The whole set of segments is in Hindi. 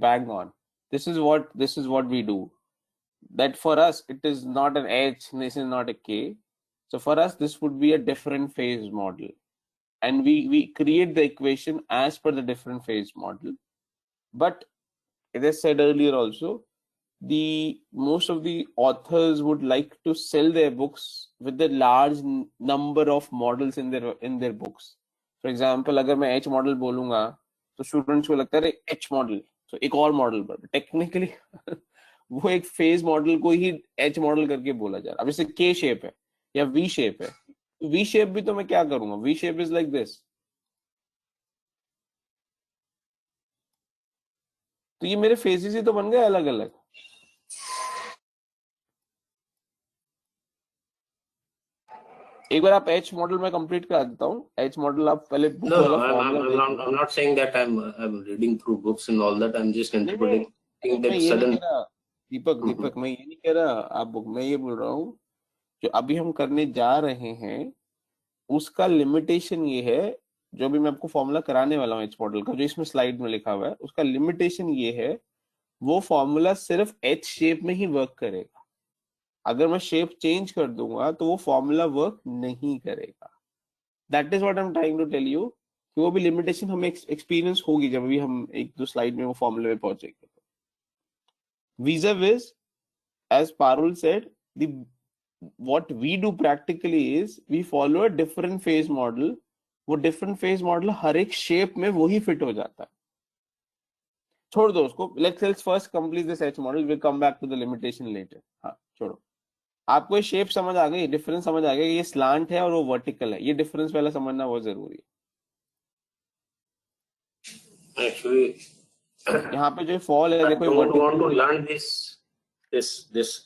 bang on. This is what we do. That for us, it is not an H, this is not a K. So for us, this would be a different phase model. And we create the equation as per the different phase model. But as I said earlier also, the most of the authors would like to sell their books with the large number of models in their books. For example, अगर मैं H model बोलूंगा तो स्टूडेंट्स को लगता है H model, तो एक और मॉडल पर टेक्निकली वो एक फेज मॉडल को ही H मॉडल करके बोला जा रहा है. अब जैसे K शेप है या V शेप है, V शेप भी तो मैं क्या करूंगा, V shape is like this. तो ये मेरे फेजेस ही तो बन गए अलग अलग. एक बार आप H मॉडल में कंप्लीट करा देता हूँ. H मॉडल आप पहले बुक वाला formula. I'm not saying that I'm reading through books and all that. I'm just interpreting that sudden. दीपक मैं ये नहीं कह रहा आप बुक. मैं ये बोल रहा हूँ जो अभी हम करने जा रहे हैं उसका लिमिटेशन ये है, जो भी मैं आपको फॉर्मूला कराने वाला हूँ H मॉडल का, जो इसमें स्लाइड में लिखा हुआ है, उसका लिमिटेशन ये है वो फॉर्मूला सिर्फ H शेप में ही वर्क करेगा. अगर मैं शेप चेंज कर दूंगा तो वो फॉर्मूला वर्क नहीं करेगा. That is what I am trying to tell you कि वो भी लिमिटेशन हमें एक्सपीरियंस होगी जब भी हम एक दो स्लाइड में वो फॉर्मूले में पहुंचेंगे. vis-a-vis, as Parul said, the what we do practically is we follow a different phase model. वो different phase model हर एक shape में वही fit हो जाता है. छोड़ दो उसको. Let's first complete this H model. We'll come back to the limitation later. हाँ छोड़ो. आपको ये शेप समझ आ गई, डिफरेंस समझ आ गया, ये स्लांट है और वो वर्टिकल है. ये डिफरेंस पहले समझना बहुत जरूरी है. Actually, यहाँ पे जो फॉल है देखो, don't want to learn this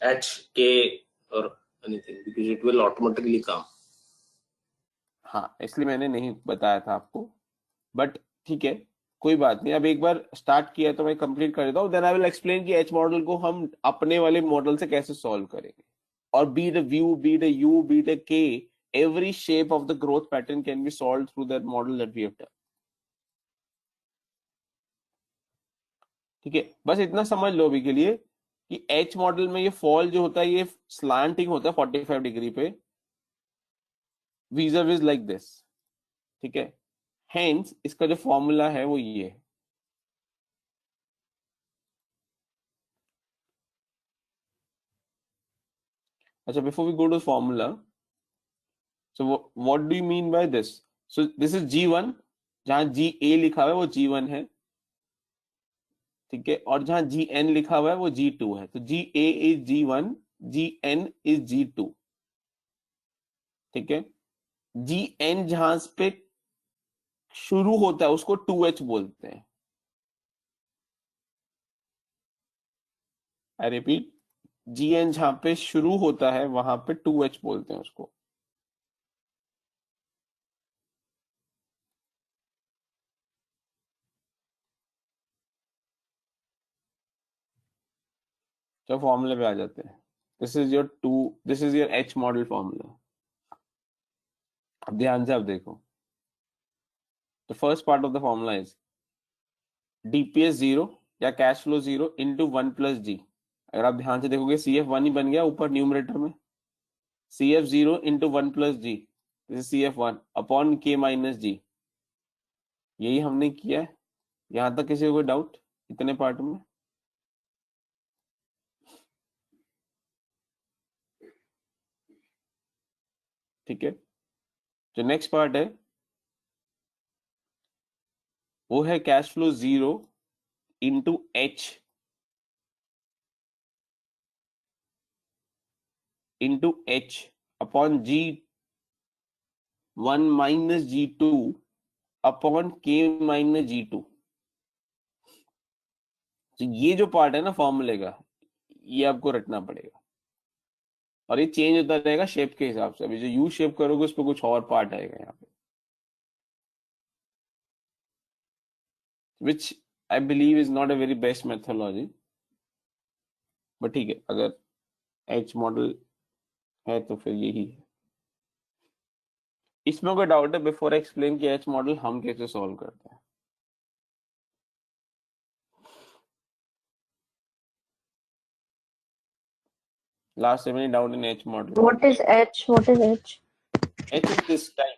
H, K or anything because it will automatically come. हाँ इसलिए मैंने नहीं बताया था आपको, बट ठीक है कोई बात नहीं. अब एक बार स्टार्ट किया तो मैं कंप्लीट कर देता हूँ. देन आई विल एक्सप्लेन कि H मॉडल को हम अपने वाले मॉडल से कैसे सॉल्व करेंगे. और be the view, be the U, be the K, every shape of the growth pattern can be solved through that model that we have done. ठीक है, बस इतना समझ लो अभी के लिए कि H मॉडल में ये फॉल जो होता है ये स्लांटिंग होता है 45 डिग्री पे, vis-a-vis लाइक दिस. ठीक है, हेंस इसका जो फॉर्मूला है वो ये है. अच्छा, before we go to formula, so what do you mean by this? So this is G1, जहां GA लिखा हुआ है वो G1 है. ठीक है, और जहां GN लिखा हुआ है वो G2 है. तो GA is G1, GN is G2. ठीक है, GN जहां पे शुरू होता है उसको 2H बोलते हैं. आई रिपीट, GN जहां पे शुरू होता है वहां पे 2H बोलते हैं उसको. तो फॉर्मूले पे आ जाते हैं. This is your H model formula. अब ध्यान से आप देखो. The first part of the formula is DPS 0 या कैश फ्लो 0 इंटू 1 प्लस जी. अगर आप ध्यान से देखोगे CF1 ही बन गया ऊपर न्यूमरेटर में. CF0 इंटू 1 प्लस जी, CF1 अपॉन K माइनस जी. यही हमने किया है. यहां तक किसी को कोई डाउट इतने पार्ट में? ठीक है, जो नेक्स्ट पार्ट है वो है cash flow 0 into H into H upon G1 minus G2 upon K minus G2. तो ये जो पार्ट है ना फॉर्मूले का, ये आपको रटना पड़ेगा. और ये चेंज होता रहेगा शेप के हिसाब से. अभी जो यू शेप करोगे उस पर कुछ और पार्ट आएगा यहाँ पे, which I believe is not a very best methodology. But ठीक है, अगर H मॉडल है तो फिर यही है. इसमें कोई डाउट है बिफोर एक्सप्लेन कि H मॉडल हम कैसे सॉल्व करते हैं? Last time, any doubt in H model? What is H? What is H? H is this time.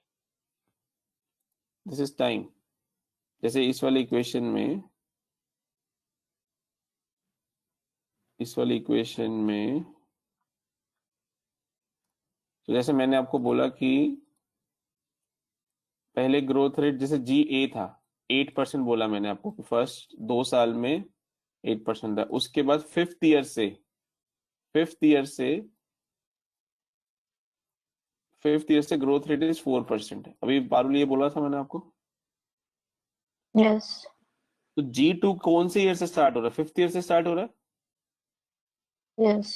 This is time. जैसे इस वाली इक्वेशन में, तो जैसे मैंने आपको बोला कि पहले ग्रोथ रेट जैसे GA था 8% बोला मैंने आपको कि फर्स्ट 2 साल में 8% था। उसके बाद फिफ्थ ईयर से ग्रोथ रेट इज 4% है। अभी पारुल ये बोला था मैंने आपको। Yes. तो G2 कौन से ईयर से स्टार्ट हो रहा है? फिफ्थ ईयर से स्टार्ट हो रहा है। Yes.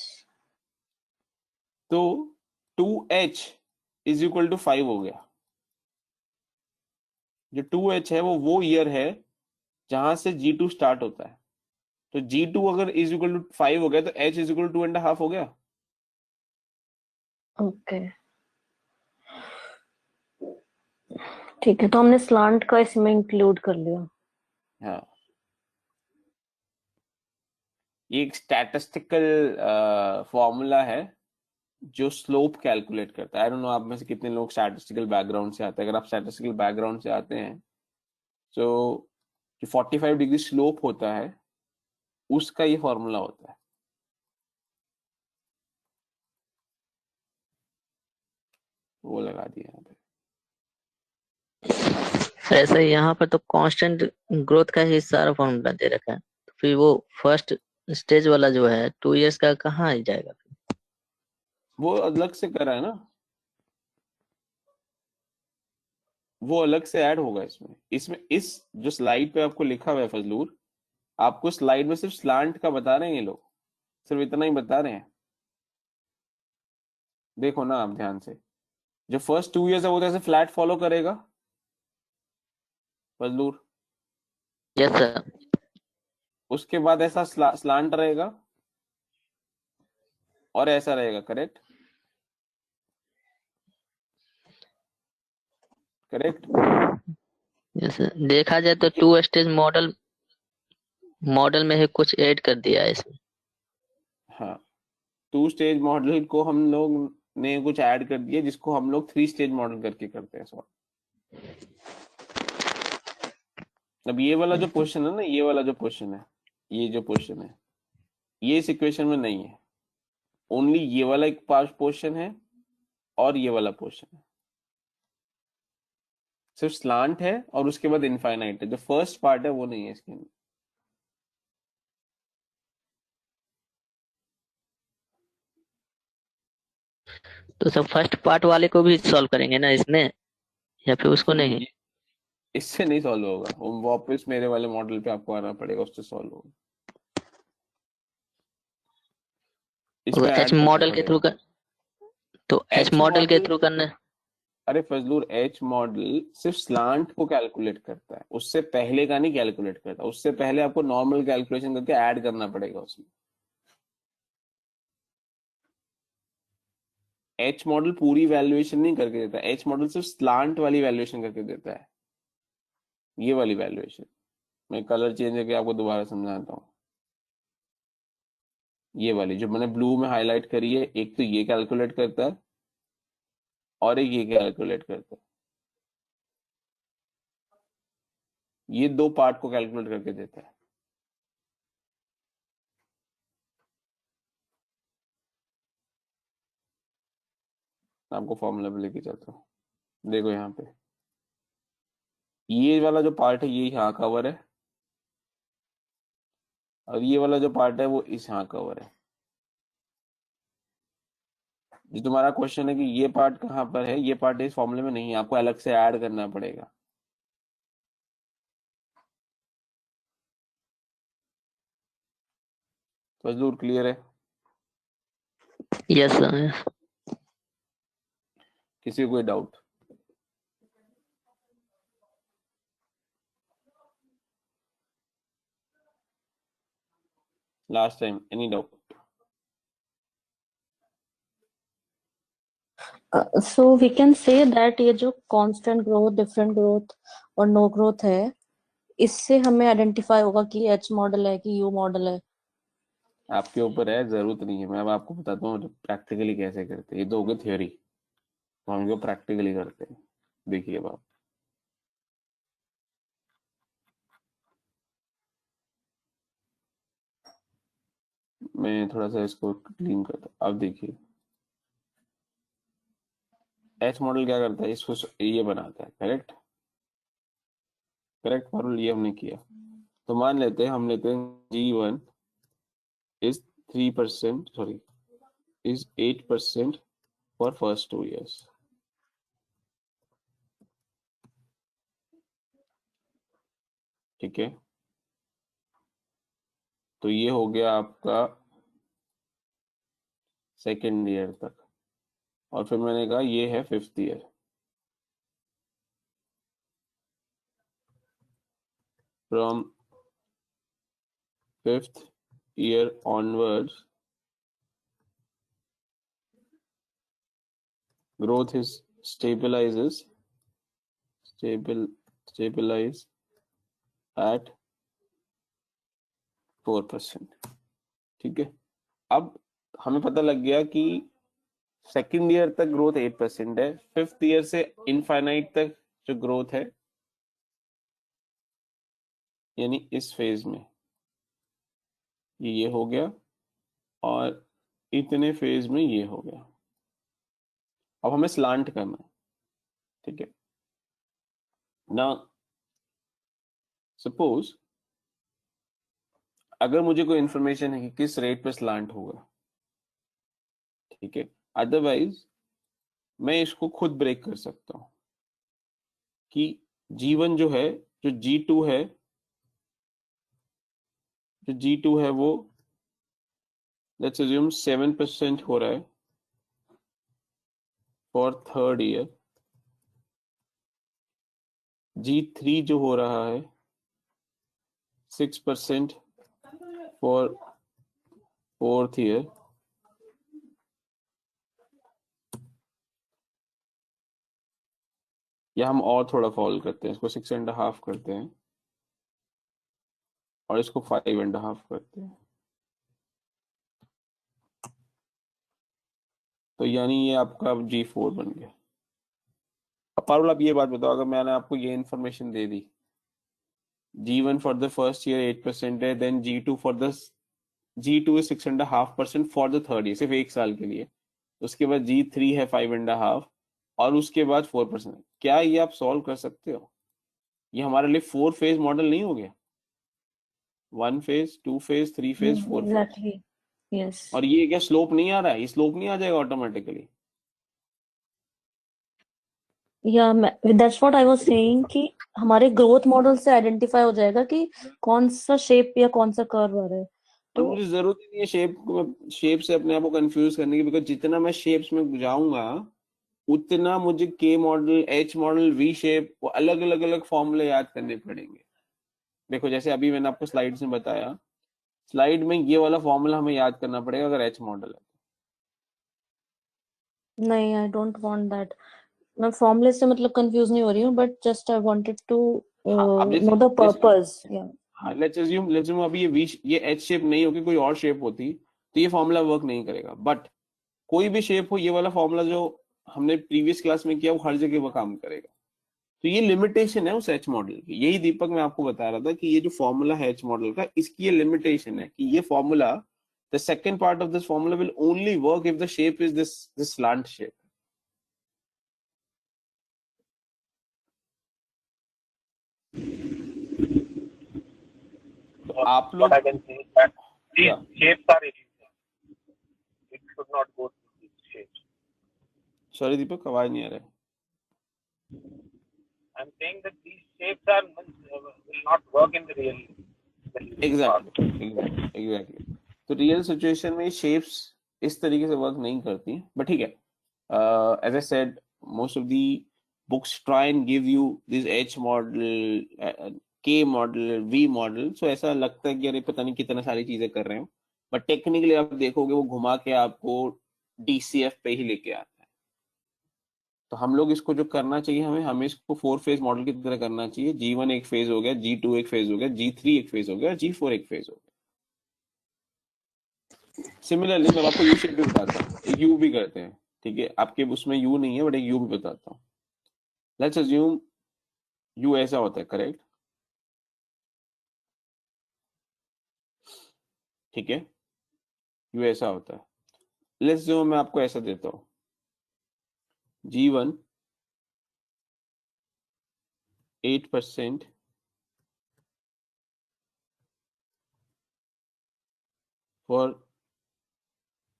तो 2H इज इक्वल टू 5 हो गया। जो 2H है वो ईयर है जहां से G2 स्टार्ट होता है। तो G2 अगर इज इक्वल टू 5 हो गया तो H इज इक्वल टू 2.5 हो गया। Okay. ठीक है, तो हमने स्लांट का इसमें इंक्लूड कर लिया। हाँ, ये एक स्टैटिस्टिकल फॉर्मूला है जो स्लोप कैलकुलेट करता है। आई डोंट नो आप में से कितने लोग स्टैटिस्टिकल बैकग्राउंड से आते हैं। अगर आप स्टैटिस्टिकल बैकग्राउंड से आते हैं तो जो 45 डिग्री स्लोप होता है उसका ये फॉर्मूला होता है। वो लगा दिया यहाँ पे। ऐसा ही यहाँ पर तो कांस्टेंट ग्रोथ का ही सारा फॉर्मूला दे रखा है, तो फिर वो फर्स्ट स्टेज वाला जो है 2 इयर्स का कहाँ आ जाएगा? वो अलग से करा है ना, वो अलग से ऐड होगा इसमें इस जो स्लाइड पे आपको लिखा हुआ है फजलूर, आपको स्लाइड में सिर्फ स्लांट का बता रहे हैं ये लोग, सिर्फ इतना ही बता रहे हैं। देखो ना आप ध्यान से, जो फर्स्ट 2 इयर्स है वो तो ऐसे फ्लैट फॉलो करेगा फजलूर। Yes sir. उसके बाद ऐसा स्लांट रहेगा और ऐसा रहेगा। Correct correct. यस सर, देखा जाए तो 2 स्टेज मॉडल में ही कुछ ऐड कर दिया है इसमें। हाँ, 2 स्टेज मॉडल को हम लोग ने कुछ ऐड कर दिया जिसको हम लोग 3 स्टेज मॉडल करके करते हैं सॉल्व। अब ये वाला जो क्वेश्चन है ना, ये वाला जो क्वेश्चन है, ये जो क्वेश्चन है ये इस इक्वेशन में नहीं है। ओनली ये वाला एक पास पोर्शन है और ये वाला पोर्शन है। सिर्फ स्लांट है और उसके बाद इनफाइनाइट है। जो फर्स्ट पार्ट है वो नहीं है इसके अंदर। तो सब फर्स्ट पार्ट वाले को भी सॉल्व करेंगे ना इसमें, या फिर उसको नहीं? इससे नहीं सॉल्व होगा, वो वापस मेरे वाले मॉडल पे आपको आना पड़ेगा, उससे सॉल्व होगा। इसमें एच मॉडल के थ्रू कर, तो एच मॉडल के थ्रू करना। अरे फजलूर, एच मॉडल सिर्फ स्लांट को कैलकुलेट करता है, उससे पहले का नहीं कैलकुलेट करता। उससे पहले आपको नॉर्मल कैलकुलेशन करके ऐड करना पड़ेगा उसमें। एच मॉडल पूरी वैल्यूएशन नहीं करके देता। एच मॉडल सिर्फ स्लांट वाली वैल्यूएशन करके देता है, ये वाली वैल्यूएशन। मैं कलर चेंज करके आपको दोबारा समझाता हूँ। ये वाली जो मैंने ब्लू में हाईलाइट करी है, एक तो ये कैलकुलेट करता है और एक ये कैलकुलेट करता है। ये 2 पार्ट को कैलकुलेट करके देता है। आपको फॉर्मूला पे लेके चलता हूँ। देखो यहाँ पे ये वाला जो पार्ट है ये यहाँ कवर है और ये वाला जो पार्ट है वो इस यहाँ कवर है। जो तुम्हारा क्वेश्चन है कि ये पार्ट कहाँ पर है, ये पार्ट इस फॉर्मूले में नहीं है, आपको अलग से ऐड करना पड़ेगा। फजलूर क्लियर है? Yes sir. किसी को कोई doubt? Last time any doubt? So we can say that ये जो constant growth, different growth और no growth है, इससे हमें आइडेंटिफाई होगा कि H मॉडल है कि U मॉडल है। आपके ऊपर है, जरूरत नहीं है। मैं अब आपको बताता हूँ प्रैक्टिकली कैसे करते हैं। ये तो हो गई थ्योरी, तो हम इसको प्रैक्टिकली करते हैं। देखिए अब आप, मैं थोड़ा सा इसको क्लीन करता हूँ। अब देखिए एच मॉडल क्या करता है, इसको ये बनाता है। करेक्ट, करेक्ट पारुल, ये हमने किया। तो मान लेते हैं, हम लेते हैं G1 is 3%, sorry, is 8% for first 2 years। ठीक है, तो ये हो गया आपका सेकेंड ईयर तक। और फिर मैंने कहा ये है fifth year. From fifth year onwards growth is stabilize at 4%। ठीक है, अब हमें पता लग गया कि सेकेंड ईयर तक ग्रोथ 8% है, फिफ्थ ईयर से इनफाइनाइट तक जो ग्रोथ है, यानी इस फेज में ये हो गया, और इतने फेज में ये हो गया। अब हमें स्लांट करना है। ठीक है ना, सपोज अगर मुझे कोई इंफॉर्मेशन है कि किस रेट पे स्लांट होगा, ठीक है, अदरवाइज मैं इसको खुद ब्रेक कर सकता हूं कि G1 जो है, जो G2 है, जो G2 है वो लेट्स अज्यूम 7% हो रहा है फॉर थर्ड ईयर। G3 जो हो रहा है 6% फॉर फोर्थ ईयर। या हम और थोड़ा फॉल करते हैं, इसको 6.5 करते हैं और इसको 5.5 करते हैं। तो यानी ये आपका अब G4 बन गया। अब पारुल आप ये बात बताओ, अगर मैंने आपको ये इन्फॉर्मेशन दे दी, G1 for the first year 8% है, then G2 for the G2 is 6.5% for the third year, सिर्फ एक साल के लिए। उसके बाद G3 है 5.5 और उसके बाद 4%। क्या ये आप सॉल्व कर सकते हो? ये हमारे लिए 4 फेज मॉडल नहीं हो गया? 1 phase, 2 phase, 3 phase, 4 phase. Exactly. Yes. और ये क्या स्लोप नहीं आ रहा है? ये स्लोप नहीं आ जाएगा automatically? Yeah, that's what I was saying कि हमारे ग्रोथ मॉडल से आइडेंटिफाई हो जाएगा कि कौन सा शेप या कौन सा कर्व आ रहा है। और तो मुझे जरूरत ही नहीं है शेप से अपने आप को कंफ्यूज करने की, बिकॉज जितना मैं शेप्स में जाऊंगा उतना मुझे के model, H model, V shape, वो अलग अलग अलग फॉर्मूले याद करने पड़ेंगे। देखो जैसे अभी मैंने आपको स्लाइड्स में बताया, स्लाइड में ये वाला फॉर्मूला हमें याद करना पड़ेगा अगर एच मॉडल है। नहीं, आई डोंट वांट दैट। मैं फॉर्मूले से मतलब कंफ्यूज नहीं हो रही हूँ, but just I wanted to हाँ, अब जैसे नो द पर्पस। या हाँ, लेट्स अज्यूम अभी ये एच शेप नहीं होगी, कोई और शेप होती तो ये फॉर्मूला वर्क नहीं करेगा। बट कोई भी शेप हो, ये वाला फॉर्मूला जो हमने प्रीवियस क्लास में किया वो हर जगह वो काम करेगा। तो ये लिमिटेशन है उस एच मॉडल की। यही दीपक मैं आपको बता रहा था कि ये जो फॉर्मूला है एच मॉडल का, इसकी ये लिमिटेशन है कि ये formula, the second part of this formula will only work if the shape is this slant shape. तो आप What लोग, I can say is that these या shapes are illusion. It should not go through these shapes. Sorry Deepak, आवाज नहीं आ रहा है। I'm saying that these shapes are will not work in the real part. Exactly. तो रियल सिचुएशन में शेप्स इस तरीके से वर्क नहीं करती, बट ठीक है, as I said, most of the books try and give you this H model, K model, V model. So ऐसा लगता है कि अरे पता नहीं कितना सारी चीजें कर रहे हो, बट टेक्निकली आप देखोगे वो घुमा के आपको DCF पे ही लेके आता है। तो हम लोग इसको जो करना चाहिए, हमें इसको 4 फेज मॉडल की तरह करना चाहिए। G1 एक फेज हो गया, G2 एक फेज हो गया, G3 एक फेज हो गया, G4 एक फेज हो गया। सिमिलरली मैं आपको यू शेप भी बताता हूँ, एक यू भी करते हैं, ठीक है, आपके उसमें यू नहीं है बट एक यू भी बताता हूँ। लेट्स अज्यूम यू ऐसा होता है, करेक्ट, ठीक है, यू ऐसा होता है। लेट्स जो मैं आपको ऐसा देता हूँ, G1 8% for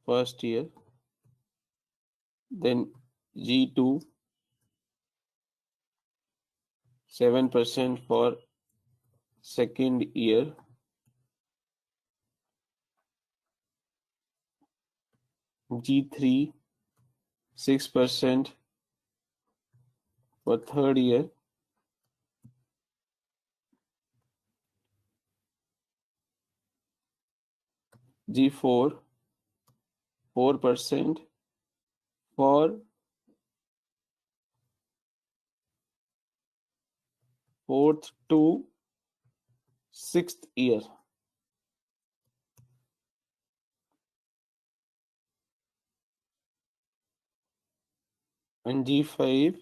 first year, then G2 7% for second year, G3 6% for third year, G4 4% for fourth to sixth year, and G5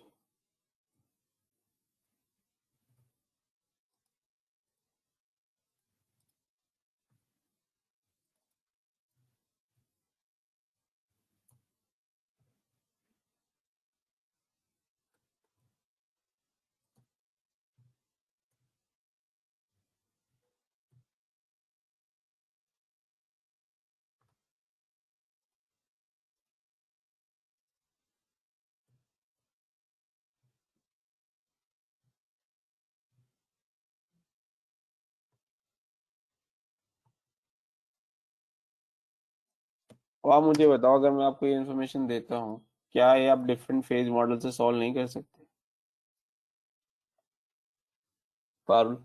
अब आप मुझे बताओ, अगर मैं आपको ये इन्फॉर्मेशन देता हूँ, क्या ये आप डिफरेंट फेज मॉडल से सॉल्व नहीं कर सकते? पारुल,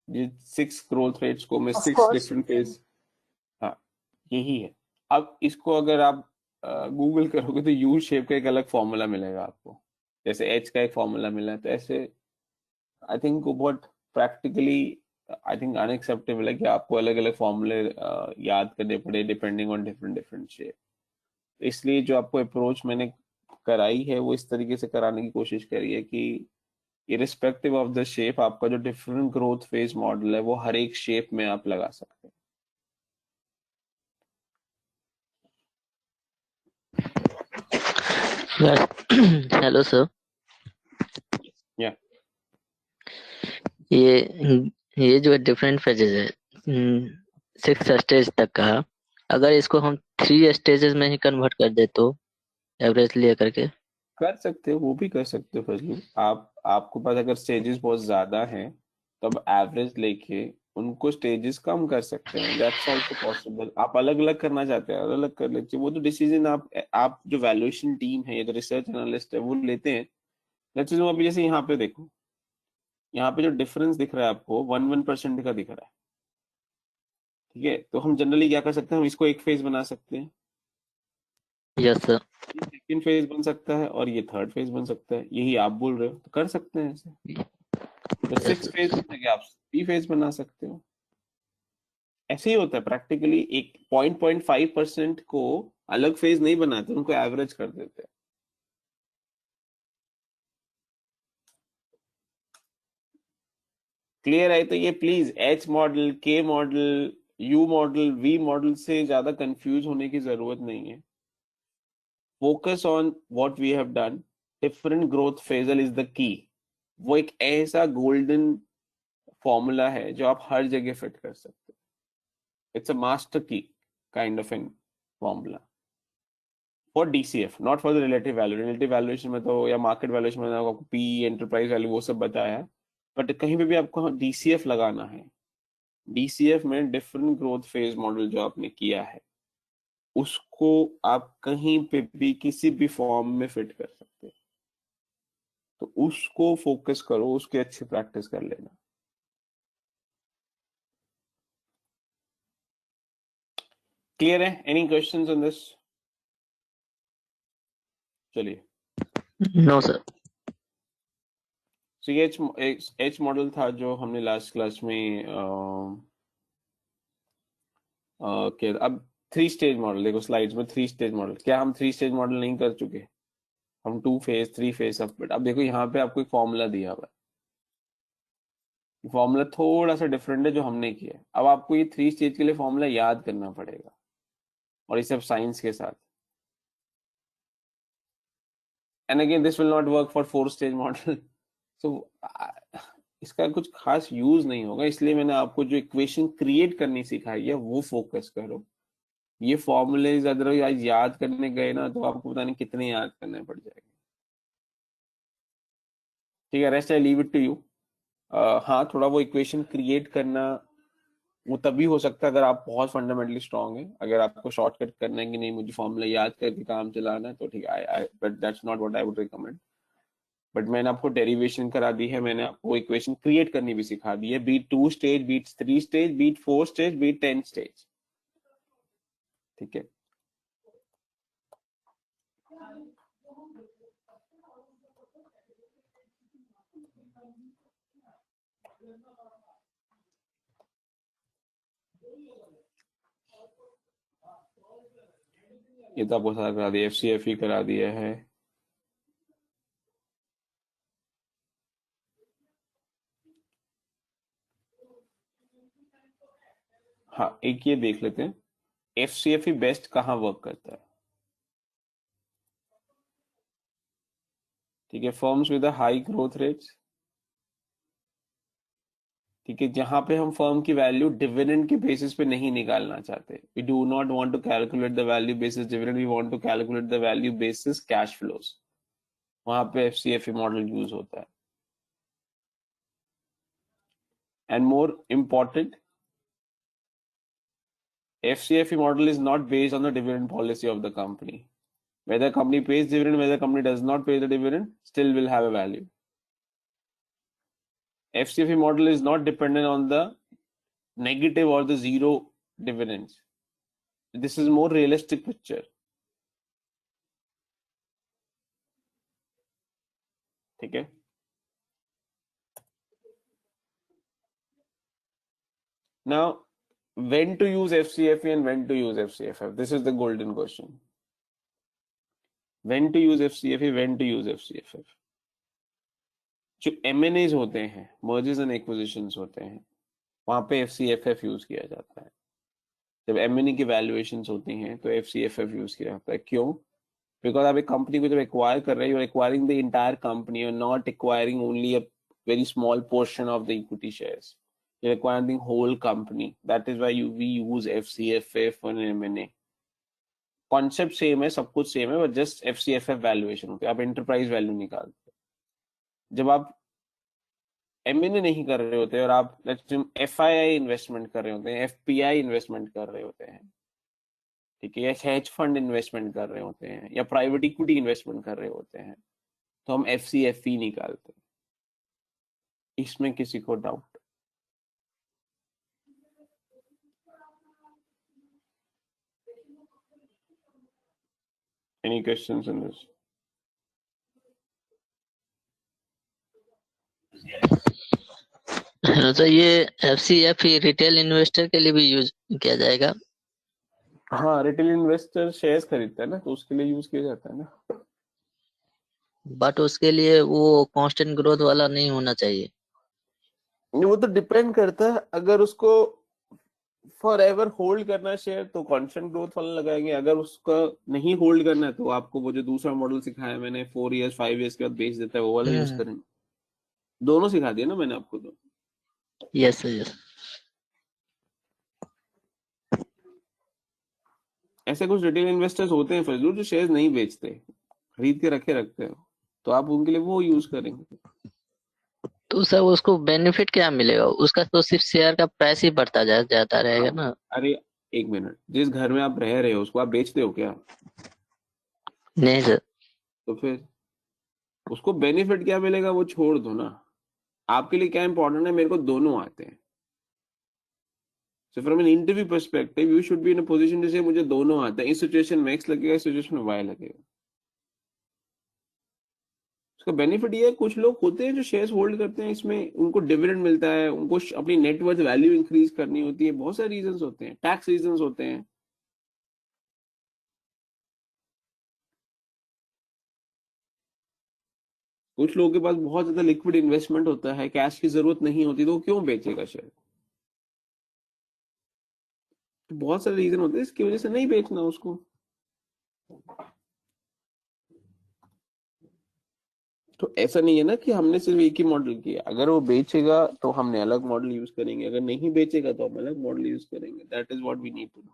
ये 6 ग्रोथ रेट्स को मैं ऑफ 6 कोर्स। डिफरेंट फेज, हाँ यही है। अब इसको अगर आप गूगल करोगे तो यू शेप का एक अलग फॉर्मूला मिलेगा आपको, जैसे एच का एक फॉर्मूला मिला है, तो ऐसे आई थिंक बहुत प्रैक्टिकली आई थिंक अनएक्सेप्टेबल है कि आपको अलग अलग फॉर्मूले याद करने पड़े depending on different different shape. इसलिए जो आपको अप्रोच मैंने कराई है वो इस तरीके से कराने की कोशिश करी है कि इरिस्पेक्टिव ऑफ द शेप आपका जो डिफरेंट ग्रोथ फेज मॉडल है वो हर एक शेप में आप लगा सकते हैं। हेलो सर, या ये जो डिफरेंट फेजेस है 6 स्टेज तक का, अगर इसको हम 3 स्टेजेस में ही कन्वर्ट कर दे तो एवरेज लिया करके। कर सकते हो, वो भी कर सकते हो फजलू। आप आपको पास अगर स्टेजेस बहुत ज्यादा हैं तो अब एवरेज लेके उनको स्टेजेस कम कर सकते हैं, दैट्स आल्सो पॉसिबल। आप अलग अलग करना चाहते हैं अलग अलग कर लीजिए, वो तो डिसीजन आप जो वैल्यूएशन टीम है या जो रिसर्च एनालिस्ट है वो लेते हैं। लेट्स से अभी जैसे यहाँ पे देखो, यहाँ पे जो डिफरेंस दिख रहा है आपको 1% का दिख रहा है, ठीक है, तो हम जनरली क्या कर सकते हैं, हम इसको एक फेज बना सकते हैं, यस सर। ये सेकंड फेज बन सकता है और ये थर्ड फेज बन सकता है, यही आप बोल रहे हो तो कर सकते हैं ऐसे। तो यस 6 फेज की जगह आप 3 फेज बना सकते हो। ऐसे ही होता है प्रैक्टिकली, एक 0.5% को अलग फेज नहीं बनाते, उनको एवरेज कर देते हैं। क्लियर है? तो ये please H model, K model, U model, V model से ज्यादा कंफ्यूज होने की जरूरत नहीं है। Focus on what we have done, different growth phases is the key. वो एक ऐसा गोल्डन फॉर्मूला है जो आप हर जगह फिट कर सकते हो। It's a master key kind of an formula for DCF, not for the relative value. Relative valuation में तो या मार्केट वैल्यूएशन में आपको पी, एंटरप्राइज वैल्यू वो सब बताया है, बट कहीं पे भी आपको डीसीएफ लगाना है, डीसीएफ में डिफरेंट ग्रोथ फेज मॉडल जो आपने किया है उसको आप कहीं पे भी किसी भी फॉर्म में फिट कर सकते हैं। तो उसको फोकस करो, उसकी अच्छी प्रैक्टिस कर लेना। क्लियर है? Any questions on this? चलिए, नो सर। तो ये एच मॉडल था जो हमने लास्ट क्लास में किया था। अब 3 स्टेज मॉडल देखो स्लाइड्स में, 3 स्टेज मॉडल, क्या हम 3 स्टेज मॉडल नहीं कर चुके? हम 2 फेज 3 फेज सब। बट अब देखो यहाँ पे आपको एक फॉर्मूला दिया हुआ है, फॉर्मूला थोड़ा सा डिफरेंट है जो हमने किया है। अब आपको ये 3 स्टेज के लिए फॉर्मूला याद करना पड़ेगा, और ये सब साइंस के साथ। And again this will not work for 4 stage model. So इसका कुछ खास यूज नहीं होगा, इसलिए मैंने आपको जो इक्वेशन क्रिएट करनी सिखाई है वो फोकस करो। ये फॉर्मूलेज अदरवाइज याद करने गए ना तो आपको पता नहीं कितने याद करने पड़ जाएंगे। ठीक है, rest I leave it to you. हाँ, थोड़ा वो इक्वेशन क्रिएट करना वो तभी हो सकता है अगर आप बहुत फंडामेंटली स्ट्रांग है। अगर आपको शॉर्टकट करना है कि नहीं मुझे फॉर्मूला याद करके काम चलाना है तो ठीक है, but that's not what I would recommend. But मैंने आपको डेरिवेशन करा दी है, मैंने आपको इक्वेशन क्रिएट करनी भी सिखा दी है, beat 2 stage, beat 3 stage, beat 4 stage, beat 10 stage. ठीक है, ये तो आपको सारा करा दिया, FCFE करा दिया है। हाँ, एक ये देख लेते हैं FCFE बेस्ट कहाँ वर्क करता है। ठीक है, firms with high growth rates. ठीक है, जहां पे हम फर्म की वैल्यू डिविडेंड के बेसिस पे नहीं निकालना चाहते, we do not want to calculate the value basis dividend, we want to calculate the value basis cash flows, वहां पे FCFE मॉडल यूज होता है। And more important, FCFE model is not based on the dividend policy of the company. Whether company pays dividend, whether company does not pay the dividend, still will have a value. FCFE model is not dependent on the negative or the zero dividends. This is more realistic picture. ठीक है, now when to use FCFE and when to use FCFF, this is the golden question. When to use FCFE, when to use FCFF. जो M&As होते हैं, mergers and acquisitions होते हैं, वहां पे FCFF यूज किया जाता है। जब M&A की वैल्यूएशंस होती हैं तो FCFF यूज किया जाता है। क्यों? बिकॉज आप एक कंपनी को जब एक्वायर कर रहे हैं, you are acquiring the entire company, you are not acquiring only a very small portion of the equity shares, you are acquiring the whole company. That is why we use FCFF for M&A। Concept same है, सब कुछ सेम है, बट जस्ट FCFF वैल्यूएशन होती है, आप एंटरप्राइज वैल्यू निकालते हैं। जब आप M&A नहीं कर रहे होते और आप FII इन्वेस्टमेंट कर रहे होते हैं, FPI इन्वेस्टमेंट कर रहे होते हैं, ठीक है, या हेज फंड इन्वेस्टमेंट कर रहे होते हैं, या प्राइवेट इक्विटी इन्वेस्टमेंट कर रहे होते हैं, तो हम FCFE निकालते हैं। इसमें किसी को doubt? Any questions in this? तो ये FCFE रिटेल इन्वेस्टर के लिए भी यूज किया जाएगा? हाँ, रिटेल इन्वेस्टर शेयर्स खरीदता है ना, तो उसके लिए यूज किया जाता है ना। बट उसके लिए वो कांस्टेंट ग्रोथ वाला नहीं होना चाहिए। वो तो डिपेंड करता है, अगर उसको फॉर एवर होल्ड करना है शेयर तो कांस्टेंट ग्रोथ वाला लगाएंगे, अगर उसका नहीं होल्ड करना है तो आपको वो जो दूसरा मॉडल सिखाया मैंने 4 इयर्स 5 इयर्स के बाद बेच देता है, वो वाला यूज करेंगे। दोनों सिखा दिया ना मैंने आपको तो। Yes yes. ऐसे कुछ रिटेल इन्वेस्टर्स होते हैं फजलू जो शेयर्स नहीं बेचते, खरीद के रखे रखते हैं, तो आप उनके लिए वो यूज करेंगे। तो सर उसको बेनिफिट क्या मिलेगा? उसका तो सिर्फ शेयर का प्राइस ही बढ़ता जाता रहेगा ना। अरे एक मिनट, जिस घर में आप रह रहे हो उसको आप बेचते हो क्या? नहीं सर। तो फिर उसको बेनिफिट क्या मिलेगा वो छोड़ दो ना। आपके लिए क्या इंपॉर्टेंट है? मेरे को दोनों आते हैं। So from an interview perspective, you should be in a position to say मुझे दोनों आता है। इस सिचुएशन में X लगेगा, इस सिचुएशन में Y लगेगा। उसका बेनिफिट ये है, कुछ लोग होते हैं जो शेयर्स होल्ड करते हैं, इसमें उनको डिविडेंड मिलता है, उनको अपनी नेटवर्थ वैल्यू इंक्रीज करनी होती है, बहुत सारे रीजंस होते हैं, टैक्स रीजंस होते हैं। कुछ लोगों के पास बहुत ज्यादा लिक्विड इन्वेस्टमेंट होता है, कैश की जरूरत नहीं होती, तो वो क्यों बेचेगा शेयर? तो बहुत सारे रीजन होते हैं इसकी वजह से नहीं बेचना उसको। तो ऐसा नहीं है ना कि हमने सिर्फ एक ही मॉडल किया, अगर वो बेचेगा तो हमने अलग मॉडल यूज करेंगे, अगर नहीं बेचेगा तो हम अलग मॉडल यूज करेंगे। That is what we need to do.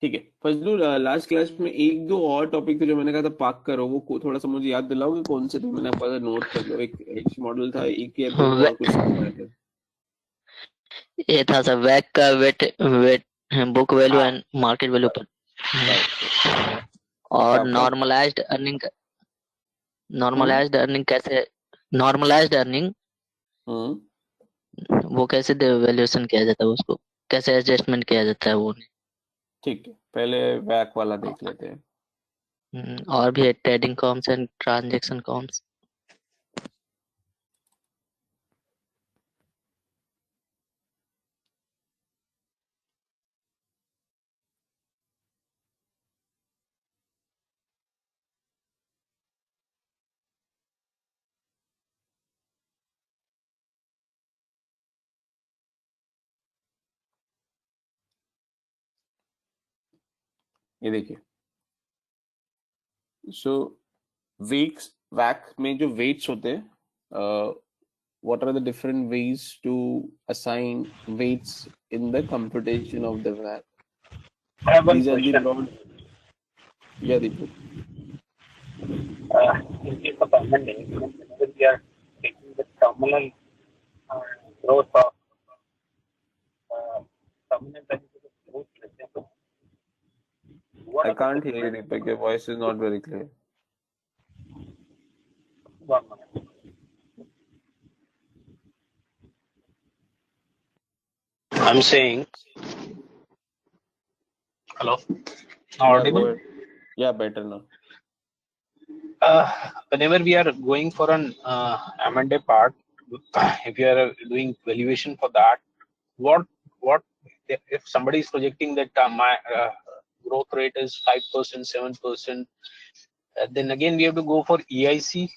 ठीक है फजलू, लास्ट क्लास में एक दो और टॉपिक थे जो मैंने कहा था पाक करो, वो थोड़ा सा मुझे याद दिलाओगे कौन से थे? मैंने आपका नोट कर लो। एक एच मॉडल था, एक या दो और कुछ था थे। ये था सर वैक का वेट वेट बुक वैल्यू हाँ एंड मार्केट वैल्यू पर, राइट। और आपका हम्म नॉर्मलाइज्ड अर्निंग कैसे, नॉर्मलाइज्ड अर्निंग हम्म वो कैसे वैल्यूएशन किया जाता है, उसको कैसे एडजस्टमेंट किया जाता है वो। ठीक है, पहले वैक वाला देख लेते हैं। और भी है trading comps and transaction comps. ये देखिए, सो वीक्स वैक में जो वेट्स होते हैं, what are the different ways to assign weights in the computation of the VAC? I have one These are the question. broad. Yeah, Deepak. In case of amending, whenever we are taking the terminal growth of terminal benefit of growth, let's say, what I are the can't hear you, different Deepak. Your voice is not very clear. one minute. I'm saying, hello, now Yeah, go audible? ahead. Yeah, better now. Whenever we are going for an M&A part, if you are doing valuation for that, what if somebody is projecting that my growth rate is 5%, 7%, then again we have to go for EIC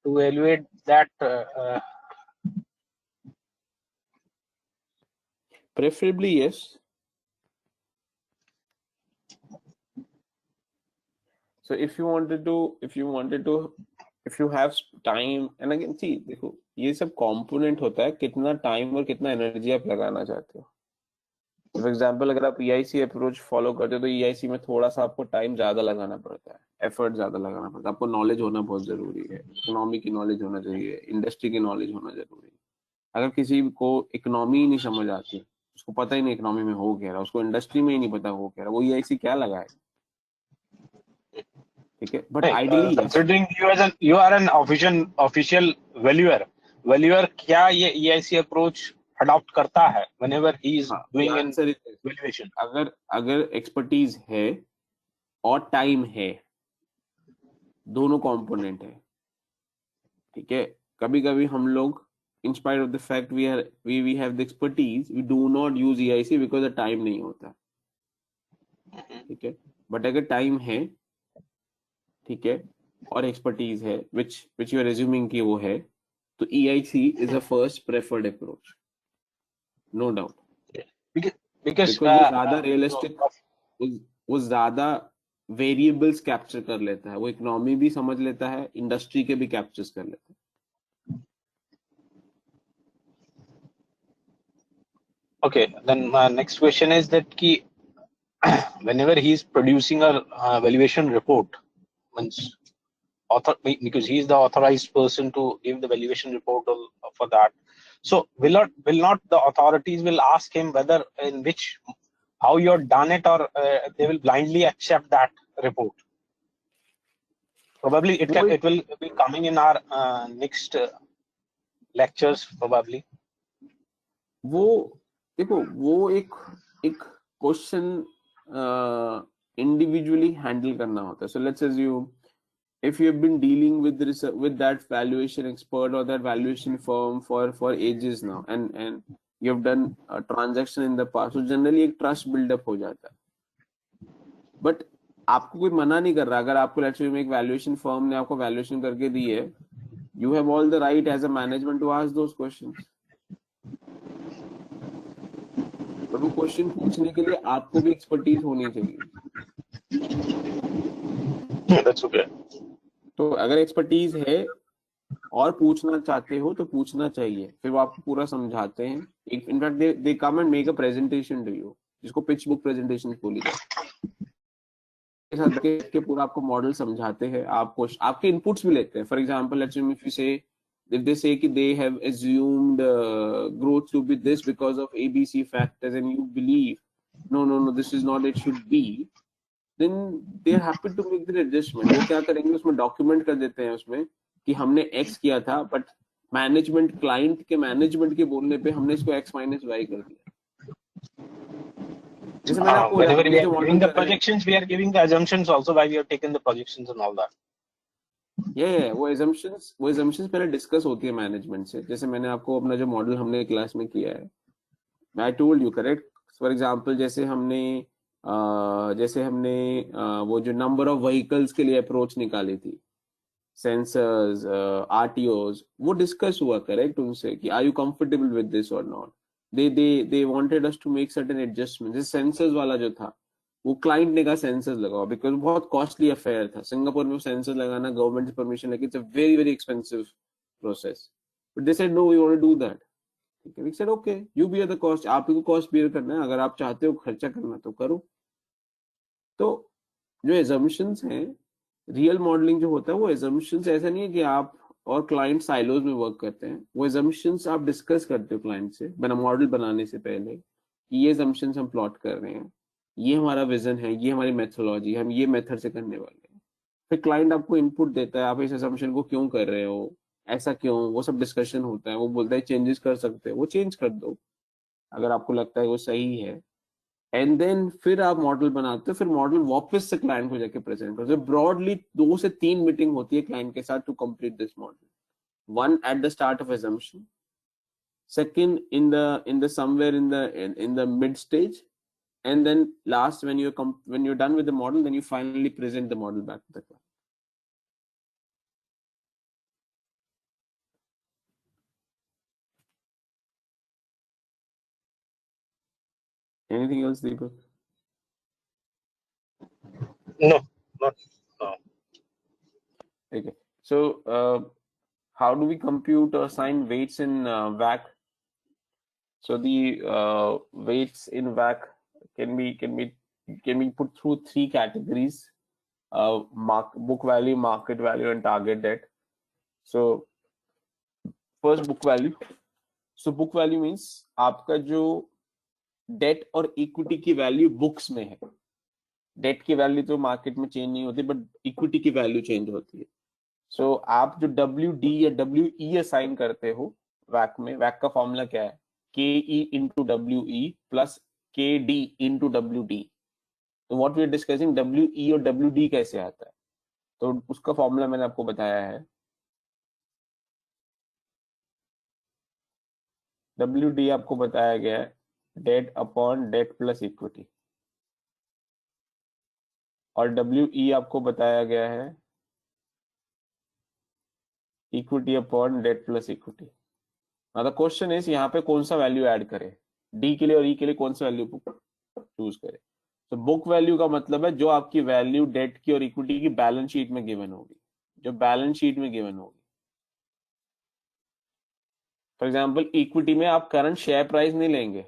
to evaluate that. Preferably, yes. So if you have time, and again, see, देखो ये सब component होता है, कितना टाइम और कितना एनर्जी आप लगाना चाहते हो। फॉर एग्जाम्पल, अगर आप EIC अप्रोच फॉलो करते हो तो EIC में थोड़ा सा आपको टाइम ज्यादा लगाना पड़ता है, एफर्ट ज्यादा लगाना पड़ता है, आपको नॉलेज होना बहुत जरूरी है, इकोनॉमी की नॉलेज होना चाहिए, इंडस्ट्री की नॉलेज होना जरूरी है। अगर किसी को इकोनॉमी ही नहीं समझ आती, उसको पता ही नहीं इकोनॉमी में हो क्या रहा, उसको इंडस्ट्री में ही नहीं पता हो क्या रहा, वो EIC क्या लगाए? ठीक है, but Hey, ideally yes. considering you are an official valuer क्या ये EIC approach adopt करता है whenever he is हाँ, doing an आंसर valuation? अगर अगर एक्सपर्टीज है और टाइम है, दोनों कंपोनेंट है, ठीक है। कभी कभी हम लोग, in spite of the fact we have the expertise, we do not use EIC because the time नहीं होता, ठीक है। बट अगर टाइम है, ठीक है, और एक्सपर्टीज है, विच यू आर एज्यूमिंग कि वो है, तो EIC is a first preferred approach, no doubt. Because because because वो ज्यादा रियलिस्टिक, वो ज्यादा वेरिएबल्स कैप्चर कर लेता है, वो इकोनॉमी भी समझ लेता है, इंडस्ट्री के भी कैप्चर्स कर लेता है। okay, then my next question is that ki whenever he is producing a valuation report, means because he is the authorized person to give the valuation report for that. So will not the authorities will ask him whether in which how you have done it, or they will blindly accept that report? Probably it will be coming in our next lectures probably. वो देखो, वो एक एक क्वेश्चन इंडिविजुअली हैंडल करना होता है। So let's assume if you have been dealing with that valuation expert or that valuation firm for ages now, and you have done a transaction in the past, so generally एक trust build up हो जाता है। but आपको कोई मना नहीं कर रहा, अगर आपको लेट्स से एक वैल्यूएशन फर्म ने आपको वैल्यूएशन करके दी है, you have all the right as a management to ask those questions, पर वो क्वेश्चन पूछने के लिए आपको भी एक्सपर्टीज होनी चाहिए। That's okay. तो अगर एक्सपर्टीज है और पूछना चाहते हो तो पूछना चाहिए, फिर वो आपको पूरा समझाते हैं। In fact they come and make a presentation to you, जिसको पिच बुक प्रेजेंटेशन बोली जाती है, के पूरा आपको मॉडल समझाते हैं, आपको आपके इनपुट्स भी लेते हैं। For example let's if you से if they say कि they have assumed growth to be this because of ABC factors and you believe no this is not, it should be, then they are happy to make the adjustment। वो क्या करेंगे, उसमें डॉक्यूमेंट कर देते हैं उसमें कि हमने x किया था, बट मैनेजमेंट क्लाइंट के मैनेजमेंट के बोलने पे हमने इसको x माइनस y कर दिया। जैसे मैंने आपको Whenever we ये are जो giving the model projections, we are giving the assumptions also why we have taken the projections and all that. वो assumptions पहले डिस्कस होती है मैनेजमेंट से। जैसे मैंने आपको अपना जो मॉडल हमने क्लास में किया है, I told you correct. For example जैसे हमने वो जो नंबर ऑफ व्हीकल्स के लिए अप्रोच निकाली थी, सेंसर्स, आरटीओज, वो डिस्कस हुआ करेक्ट उनसे कि are you comfortable with this और not. They wanted us to make certain adjustment. जैसे सेंसर्स वाला जो था, वो क्लाइंट ने कहा सेंसर्स लगाओ, बिकॉज बहुत कॉस्टली अफेयर था। सिंगापुर में सेंसर्स लगाना गवर्नमेंट से परमिशन लेके, it's a very very expensive process, but they said no we want to do that. ठीक है, we said okay you bear the cost, आप ही को कॉस्ट बियर करना है, अगर आप चाहते हो खर्चा करना तो करो। तो जो एजम्पशंस हैं, रियल मॉडलिंग जो होता है, वो एजम्पशंस ऐसा नहीं है कि आप और क्लाइंट साइलोज में वर्क करते हैं। वो एजम्पशंस आप डिस्कस करते हो क्लाइंट से बना मॉडल बनाने से पहले कि ये एजम्पशंस हम प्लॉट कर रहे हैं, ये हमारा विजन है, ये हमारी मेथोलॉजी, हम ये मेथड से करने वाले हैं। फिर क्लाइंट आपको इनपुट देता है, आप इस एजम्पशन को क्यों कर रहे हो, ऐसा क्यों, वो सब डिस्कशन होता है। वो बोलता है चेंजेस कर सकते हो, वो चेंज कर दो अगर आपको लगता है वो सही है। एंड देन फिर आप मॉडल बनाते हो, फिर मॉडल वापस से क्लाइंट को जाके प्रेजेंट करते हो। ब्रॉडली 2 से 3 मीटिंग होती है क्लाइंट के साथ to complete this model. One at the start of assumption, second in the somewhere in the mid stage, and then last when you're done with the model, then you finally present the model back to the client. Anything else, Deepak? No, not no. Okay, so how do we compute or assign weights in VAC? So the weights in VAC can be put through 3 categories: book value, market value, and target debt. So first, book value. So book value means आपका जो डेट और इक्विटी की वैल्यू बुक्स में है। डेट की वैल्यू तो मार्केट में चेंज नहीं होती, बट इक्विटी की वैल्यू चेंज होती है। सो आप जो WD या WE असाइन करते हो वैक में, वैक का फॉर्मूला क्या है? KE into WE plus KD into WD। तो what we are discussing, WE और WD कैसे आता है, तो उसका फॉर्मूला मैंने आपको बताया है। WD आपको बताया गया है debt upon debt plus equity, और WE आपको बताया गया है equity upon debt plus equity. Now the question is यहाँ पे कौन सा वैल्यू ऐड करें, डी के लिए और ई के लिए कौन सा वैल्यू चूज करें। तो बुक वैल्यू का मतलब है जो आपकी वैल्यू डेट की और इक्विटी की बैलेंस शीट में गिवन होगी, जो बैलेंस शीट में गिवन होगी। फॉर एग्जाम्पल इक्विटी में आप करंट शेयर प्राइस नहीं लेंगे,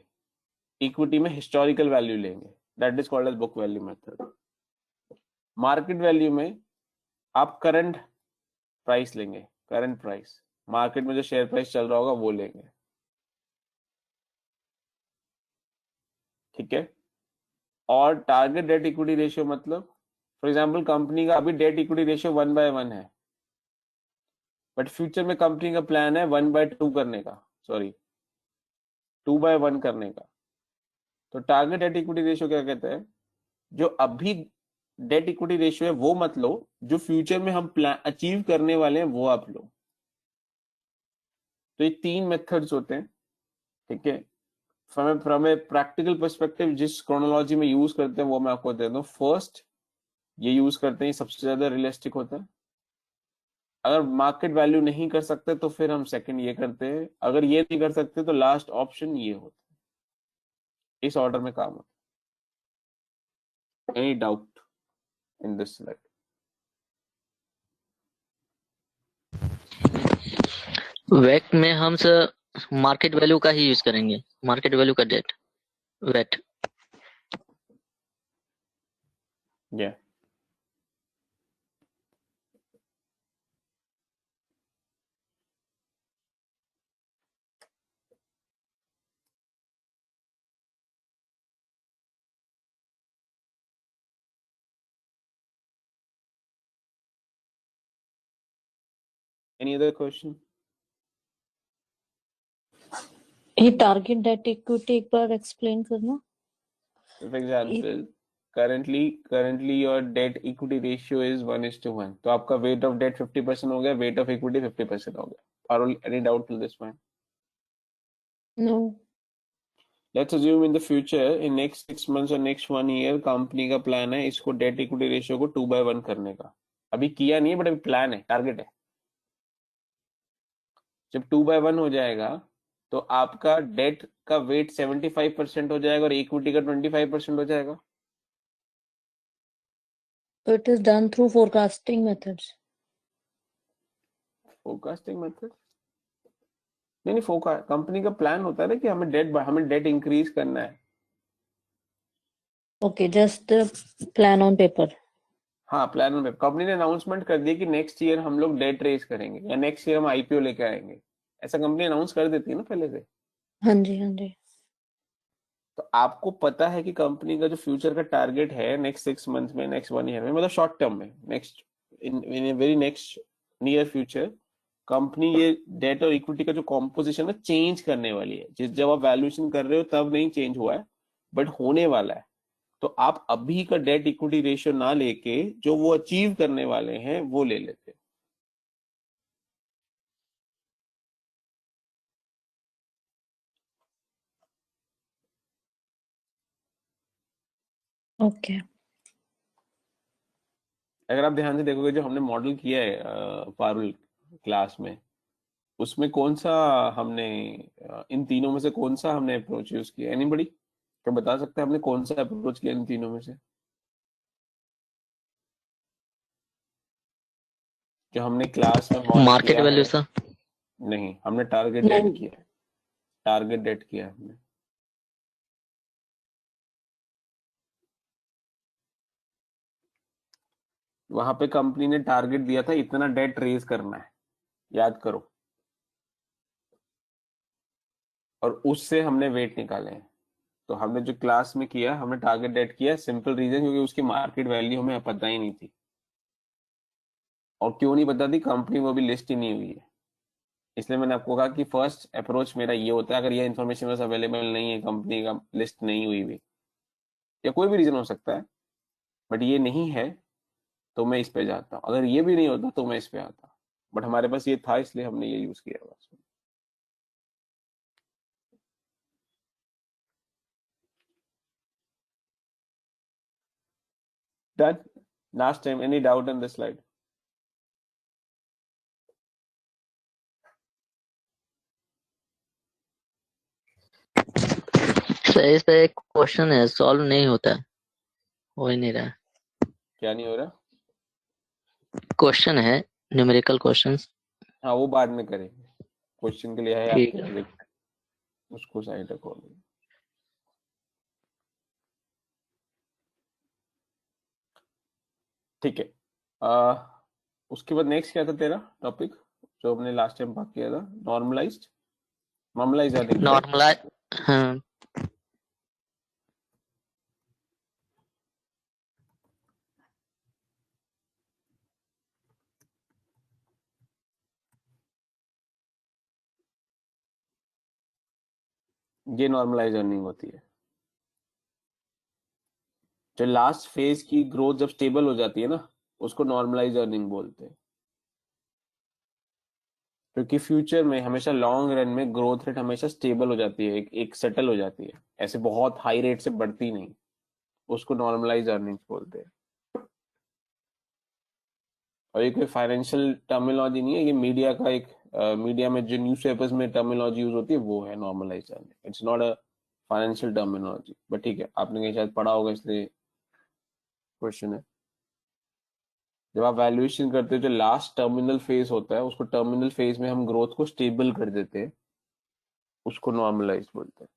इक्विटी में हिस्टोरिकल वैल्यू लेंगे, that is called as book value method. Market value में आप करंट प्राइस लेंगे, करंट प्राइस, मार्केट में जो शेयर प्राइस चल रहा होगा वो लेंगे। ठीक है। और टारगेट डेट इक्विटी रेशियो मतलब, फॉर एग्जांपल कंपनी का अभी डेट इक्विटी रेशियो 1/1 है, बट फ्यूचर में कंपनी का प्लान है 1/2 करने का, सॉरी 2/1 करने का। तो टारगेट डेट इक्विटी रेशियो क्या कहते हैं, जो अभी डेट इक्विटी रेशियो है वो मत लो, जो फ्यूचर में हम प्लान अचीव करने वाले हैं वो आप लो। तो ये 3 मेथड्स होते हैं। ठीक है, फ्रॉम ए प्रैक्टिकल पर्सपेक्टिव जिस क्रोनोलॉजी में यूज करते हैं वो मैं आपको दे दूं। फर्स्ट ये यूज करते हैं, सबसे ज्यादा रियलिस्टिक होता है। अगर मार्केट वैल्यू नहीं कर सकते तो फिर हम सेकंड ये करते हैं, अगर ये नहीं कर सकते तो लास्ट ऑप्शन ये होता है। इस ऑर्डर में काम होता है। Any doubt in this slide? Weight में हम सर मार्केट वैल्यू का ही यूज करेंगे, मार्केट वैल्यू का डेट वेट। या एनी अदर क्वेश्चन? ये टारगेट डेट इक्विटी एक बार एक्सप्लेन करना। For example, currently your debt equity ratio is 1:1, तो आपका weight of debt 50% हो गया, weight of equity 50% हो गया। Parul, any doubt till this point? No. Let's assume in the future, in next 6 months or next 1 year, company का प्लान है इसको डेट इक्विटी रेशियो को 2/1 करने का। अभी किया नहीं है, बट अभी प्लान है, टारगेट है। जब 2/1 हो जाएगा तो आपका डेट का वेट 75% हो जाएगा और इक्विटी का 25% हो जाएगा। It is done through forecasting methods. Forecasting method नहीं, फोकस कंपनी का प्लान होता है ना कि हमें डेट इंक्रीज करना है। Okay, just plan on paper. हाँ, प्लान में कंपनी ने अनाउंसमेंट कर दिया कि नेक्स्ट ईयर हम लोग डेट रेज करेंगे या नेक्स्ट ईयर हम आईपीओ लेके आएंगे, ऐसा कंपनी अनाउंस कर देती है ना पहले से। हाँ जी, हाँ जी। तो आपको पता है कि कंपनी का जो फ्यूचर का टारगेट है नेक्स्ट 6 मंथ में, नेक्स्ट 1 ईयर में, मतलब शॉर्ट टर्म में, next in very next near future, company ये डेट और इक्विटी का जो कॉम्पोजिशन है चेंज करने वाली है। जब आप वैल्यूएशन कर रहे हो तब नहीं चेंज हुआ है, बट होने वाला है। तो आप अभी का डेट इक्विटी रेशियो ना लेके जो वो अचीव करने वाले हैं वो ले लेते हैं। ओके। अगर आप ध्यान से देखोगे जो हमने मॉडल किया है पारुल क्लास में, उसमें कौन सा हमने इन तीनों में से कौन सा हमने अप्रोच यूज किया? एनीबडी क्या बता सकते हैं हमने कौन सा अप्रोच किया इन तीनों में से? जो हमने क्लास में मॉडल मार्केट किया वैल्यू है? सर। नहीं, हमने टारगेट डेट नहीं, किया है। टारगेट डेट किया है हमने। वहां पे कंपनी ने टारगेट दिया था इतना डेट रेज करना है, याद करो, और उससे हमने वेट निकाले हैं। तो हमने जो क्लास में किया, हमने टारगेट डेट किया, सिंपल रीजन क्योंकि उसकी मार्केट वैल्यू हमें पता ही नहीं थी। और क्यों नहीं पता थी? कंपनी वो भी लिस्ट ही नहीं हुई है। इसलिए मैंने आपको कहा कि फर्स्ट अप्रोच मेरा ये होता है, अगर ये इन्फॉर्मेशन बस अवेलेबल नहीं है, कंपनी का लिस्ट नहीं हुई भी, या कोई भी रीजन हो सकता है, बट ये नहीं है, तो मैं इस पे जाता हूँ। अगर ये भी नहीं होता तो मैं इस पे आता, बट हमारे पास ये था इसलिए हमने ये यूज किया बस। Done. Last time, any doubt on this slide? सही से एक क्वेश्चन है, सॉल्व नहीं होता है, हो ही नहीं रहा है। क्या नहीं हो रहा? क्वेश्चन है, न्यूमेरिकल क्वेश्चंस। हाँ, वो बाद में करेंगे। क्वेश्चन के लिए है ठीक आपके है। प्रोजेक्ट, उसको साइड रखो। ठीक है। उसके बाद नेक्स्ट क्या था तेरा टॉपिक जो हमने लास्ट टाइम बात किया था? Normalised, normalised earning, right? Normalise, हाँ। ये नॉर्मलाइज्ड अर्निंग होती है। जो लास्ट फेज की ग्रोथ जब स्टेबल हो जाती है ना, उसको नॉर्मलाइज्ड अर्निंग बोलते हैं। क्योंकि फ्यूचर में हमेशा लॉन्ग रन में ग्रोथ रेट हमेशा स्टेबल हो जाती है, एक सेटल हो जाती है, ऐसे बहुत हाई रेट से बढ़ती नहीं। उसको नॉर्मलाइज अर्निंग्स बोलते हैं। और ये कोई फाइनेंशियल टर्मिनोलॉजी नहीं है, ये मीडिया का एक मीडिया में जो न्यूज़पेपर्स में टर्मिनोलॉजी यूज होती है वो है normalise earning, it's not a financial terminology. But ठीक है, आपने कहीं शायद पढ़ा होगा इसलिए क्वेश्चन है। जब आप वैल्यूएशन करते हो जो लास्ट टर्मिनल फेज होता है उसको टर्मिनल फेज में हम ग्रोथ को स्टेबल कर देते हैं, उसको नॉर्मलाइज बोलते हैं।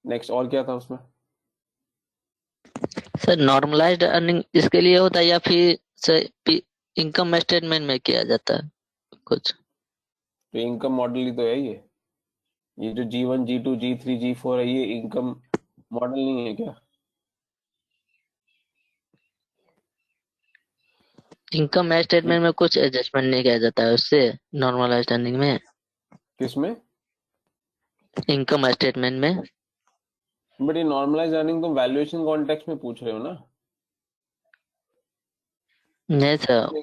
नेक्स्ट और क्या था उसमें? सर नॉर्मलाइज्ड अर्निंग इसके लिए होता है या फिर सर इनकम स्टेटमेंट में किया जाता है कुछ? तो इनकम मॉडल ही तो है ये जो G1 G2 G3 G4 है ये इनकम मॉडल नहीं है क्या? इनकम स्टेटमेंट में कुछ एडजस्टमेंट नहीं किया जाता है उससे नॉर्मलाइज्ड अर्निंग में? किसमें? इनकम स्टेटमेंट में। बट ये नॉर्मलाइज अर्निंग तुम वैल्यूएशन कॉन्टेक्स्ट में पूछ रहे हो ना? नहीं सर,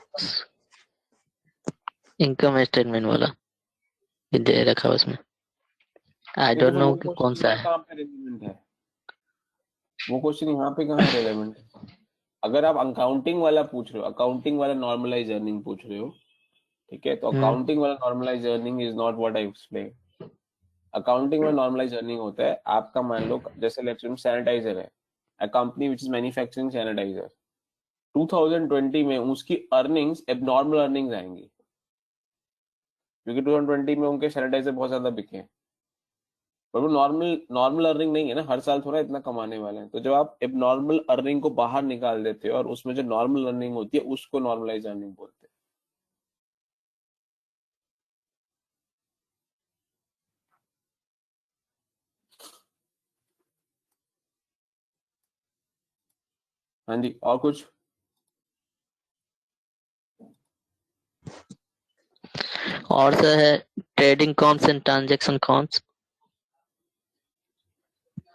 इनकम स्टेटमेंट वाला भी दे रखा है उसमें। आई नहीं तो डोंट फिर नो वो कि कौन क्वेश्चन सा यहाँ है। कहाँ पे रेलिवेंट है? वो क्वेश्चन यहाँ पे कहाँ रेलेवेंट है? अगर आप अकाउंटिंग वाला पूछ रहे हो, अकाउंटिंग वाला नॉर्मलाइज अर्निंग पूछ रहे हो, ठीक है, तो अकाउंटिंग वाला normalise earning is not what I explain. Accounting में नॉर्मलाइज अर्निंग होता है आपका, मान लो जैसे लेट्स से सैनिटाइजर है, a company which is manufacturing sanitiser, 2020 में उसकी अर्निंग्स एबनॉर्मल अर्निंग्स आएंगी क्योंकि 2020 में उनके सैनिटाइजर बहुत ज्यादा बिके हैं। पर वो नॉर्मल नॉर्मल अर्निंग नहीं है ना, हर साल थोड़ा इतना कमाने वाले हैं। तो जब आप एबनॉर्मल अर्निंग को बाहर निकाल देते हो और उसमें जो नॉर्मल अर्निंग होती है उसको नॉर्मलाइज अर्निंग बोलते हैं। हाँ जी, और कुछ? और सर है trading comps and transaction comps.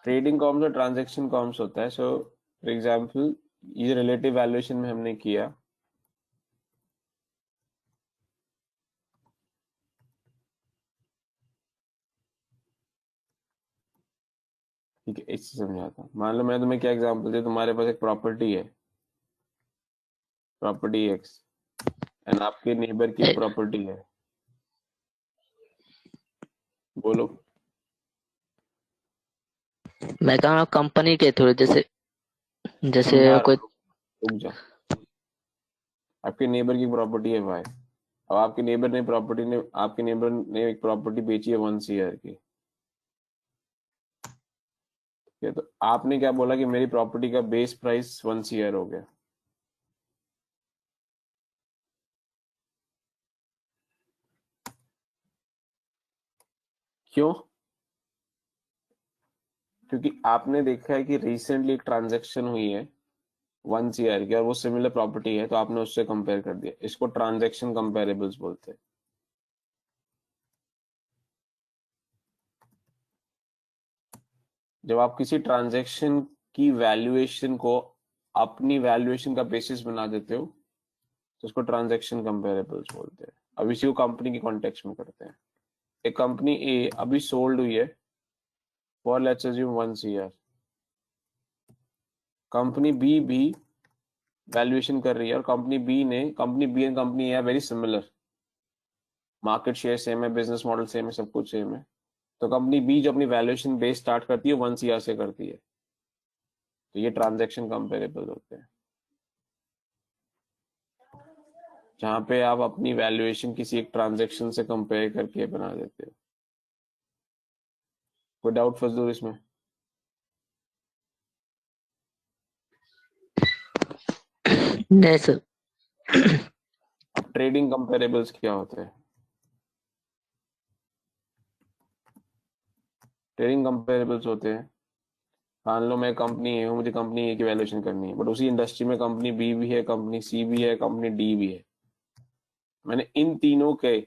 Trading comps और ट्रांजेक्शन कॉम्स होता है। सो फॉर एग्जाम्पल ये रिलेटिव वैल्यूएशन में हमने किया, ठीक है, इससे समझाता हूँ। मान लो मैं तुम्हें क्या एग्जांपल दे, तुम्हारे पास एक प्रॉपर्टी है, प्रॉपर्टी एक्स, एंड आपके नेबर की प्रॉपर्टी है, बोलो। मैं कह रहा हूँ कंपनी के थ्रू, जैसे जैसे समझा कोई। रहा हूँ, रुक जा। आपके नेबर की प्रॉपर्टी है वाई, अब आपके नेबर ने एक प्रॉपर्टी बेची है 1 CR की, ठीक है, तो आपने क्या बोला कि मेरी प्रॉपर्टी का बेस प्राइस 1 CR हो गया। क्यों? क्योंकि आपने देखा है कि रिसेंटली एक ट्रांजैक्शन हुई है 1 CR की और वो सिमिलर प्रॉपर्टी है, तो आपने उससे कंपेयर कर दिया। इसको ट्रांजैक्शन कंपेरेबल्स बोलते हैं। जब आप किसी ट्रांजैक्शन की वैल्यूएशन को अपनी वैल्यूएशन का बेसिस बना देते हो तो उसको ट्रांजैक्शन कंपेरेबल्स बोलते हैं। अब इसी को कंपनी के कॉन्टेक्स्ट में करते हैं। एक कंपनी ए अभी सोल्ड हुई है for let's assume 1 CR, company B भी वैल्यूएशन कर रही है और company B and company A very similar, market share same है, बिजनेस मॉडल सेम है, सब कुछ सेम है। तो कंपनी बी जो अपनी वैल्यूएशन बेस स्टार्ट करती है 1 CR से करती है, तो ये ट्रांजैक्शन कंपेरेबल होते हैं, जहां पे आप अपनी वैल्यूएशन किसी एक ट्रांजैक्शन से कंपेयर करके बना देते हो। कोई डाउट फजूल इसमें? नहीं सर। अब ट्रेडिंग कंपेरेबल्स क्या होते हैं? ट्रेडिंग कंपेरेबल्स होते हैं, मान लो मैं कंपनी ए हूँ, मुझे कंपनी ए की वैल्यूएशन करनी है, बट उसी इंडस्ट्री में कंपनी बी भी है, कंपनी सी भी है, कंपनी डी भी है। मैंने इन तीनों के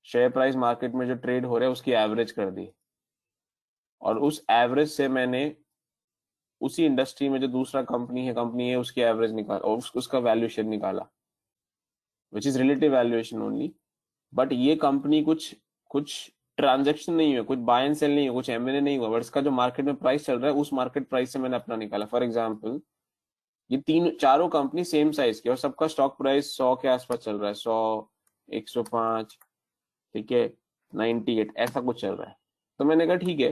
शेयर प्राइस मार्केट में जो ट्रेड हो रहा है उसकी एवरेज कर दी, और उस एवरेज से मैंने उसी इंडस्ट्री में जो दूसरा कंपनी है, कंपनी है, उसकी एवरेज निकाल और उसका वैल्यूएशन निकाला, which is relative valuation only. But ये कंपनी कुछ कुछ ट्रांजेक्शन नहीं हुआ, कुछ बाय एंड सेल नहीं हुआ, कुछ एमएनए नहीं हुआ, बट इसका जो मार्केट में प्राइस चल रहा है उस मार्केट प्राइस से मैंने अपना निकाला। फॉर एग्जाम्पल ये तीन चारों कंपनी सेम साइज की और सबका स्टॉक प्राइस 100 के आसपास चल रहा है, 100, 105, ठीक है, 98 ऐसा कुछ चल रहा है। तो मैंने कहा ठीक है,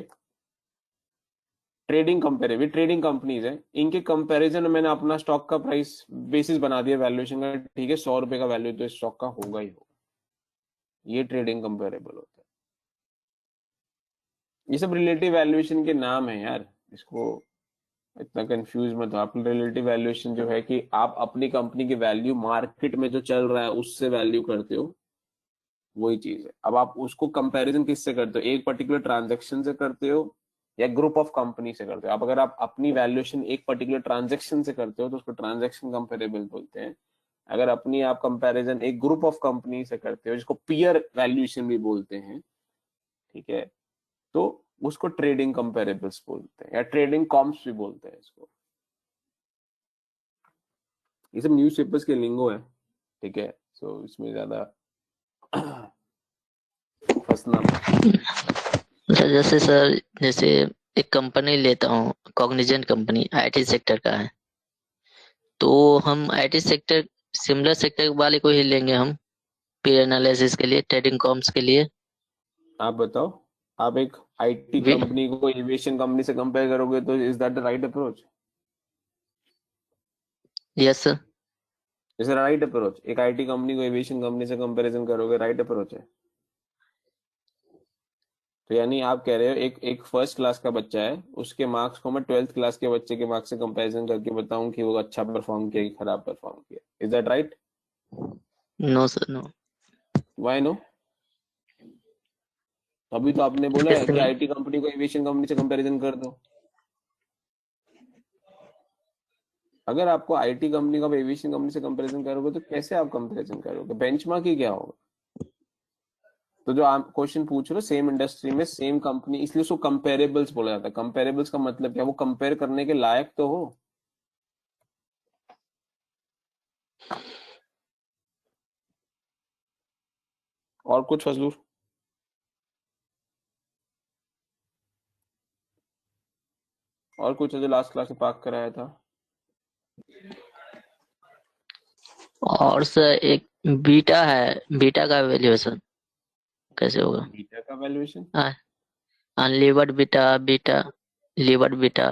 ट्रेडिंग कंपेरेटिव ट्रेडिंग कंपनीज है, इनके कंपैरिजन में मैंने अपना स्टॉक का प्राइस बेसिस बना दिया वैल्यूएशन का, ठीक है 100 रुपए का वैल्यू तो इस स्टॉक का होगा ही होगा। ये ट्रेडिंग कंपेरेबल होता है। ये सब रिलेटिव वैल्यूएशन के नाम है यार, इसको इतना कंफ्यूज मत हो आप। रिलेटिव वैल्यूएशन जो है कि आप अपनी कंपनी की वैल्यू मार्केट में जो चल रहा है उससे वैल्यू करते हो, वही चीज है। अब आप उसको कंपैरिजन किससे करते हो, एक पर्टिकुलर ट्रांजैक्शन से करते हो या ग्रुप ऑफ कंपनी से करते हो। अब अगर आप अपनी वैल्यूएशन एक पर्टिकुलर ट्रांजैक्शन से करते हो तो उसको ट्रांजैक्शन कंपेरेबल बोलते हैं। अगर अपनी आप कंपैरिजन एक ग्रुप ऑफ कंपनी से करते हो जिसको पीयर वैल्यूएशन भी बोलते हैं, ठीक है, तो उसको ट्रेडिंग कंपेरेबल्स बोलते हैं या ट्रेडिंग कॉम्प्स भी बोलते हैं इसको। ये सब न्यूज़पेपर्स के लिंगो है, ठीक है, सो इसमें ज्यादा फंसना मत। सर जैसे सर जैसे एक कंपनी लेता हूँ, कॉग्निजेंट कंपनी आईटी सेक्टर का है, तो हम आईटी सेक्टर सिमिलर सेक्टर वाले को ही लेंगे हम पीयर एनालिसिस के लिए, ट्रेडिंग कॉम्स के लिए। आप बताओ, आप एक आईटी वे कंपनी को एविएशन कंपनी से कंपेयर करोगे तो is that the right approach? Yes sir. Is right approach? एक आईटी कंपनी को एविएशन कंपनी से कंपैरिजन करोगे, राइट अप्रोच है? तो यानी आप कह रहे हो एक एक फर्स्ट क्लास का बच्चा है, उसके मार्क्स को मैं 12th क्लास के बच्चे के मार्क्स से कंपैरिजन करके बताऊं कि वो अच्छा परफॉर्म किया कि खराब परफॉर्म किया। Is that right? No sir no. Why no? अभी तो आपने बोला है कि इसमें आईटी कंपनी को एविएशन कंपनी से कंपैरिजन कर दो। अगर आपको आईटी कंपनी का एविएशन कंपनी से कंपैरिजन करोगे तो कैसे आप कंपैरिजन करोगे? बेंचमार्क ही क्या होगा? तो जो आप क्वेश्चन पूछ रहे हो, सेम इंडस्ट्री में सेम कंपनी, इसलिए उसको कंपेरेबल्स बोला जाता है। कंपेरेबल्स का मतलब क्या, वो कंपेयर करने के लायक तो हो। और कुछ फजलूर? और कुछ है जो लास्ट क्लास में पाक कराया था? और सर एक बीटा है, बीटा का वैल्यूएशन कैसे होगा? बीटा का valuation? Unlevered beta, beta levered beta.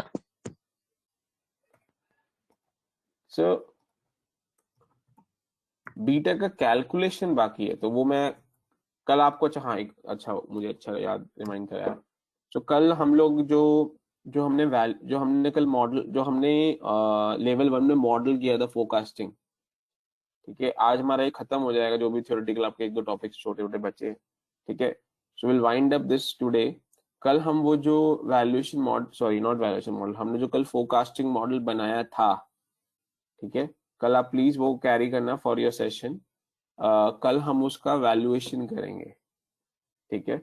So beta का कैलकुलेशन बाकी है, तो वो मैं कल आपको, अच्छा हाँ, एक अच्छा मुझे अच्छा याद रिमाइंड कराया। तो कल हम लोग जो जो हमने कल मॉडल, जो हमने लेवल 1 में मॉडल किया था फोरकास्टिंग, ठीक है, आज हमारा ये खत्म हो जाएगा, जो भी थ्योरेटिकल आपके एक दो टॉपिक्स छोटे छोटे बचे, ठीक है। So will wind up this today. कल हम वो जो valuation model, sorry not valuation model, हमने जो कल फोरकास्टिंग मॉडल बनाया था, ठीक है, कल आप प्लीज वो कैरी करना फॉर योर सेशन। कल हम उसका वैल्यूएशन करेंगे, ठीक है।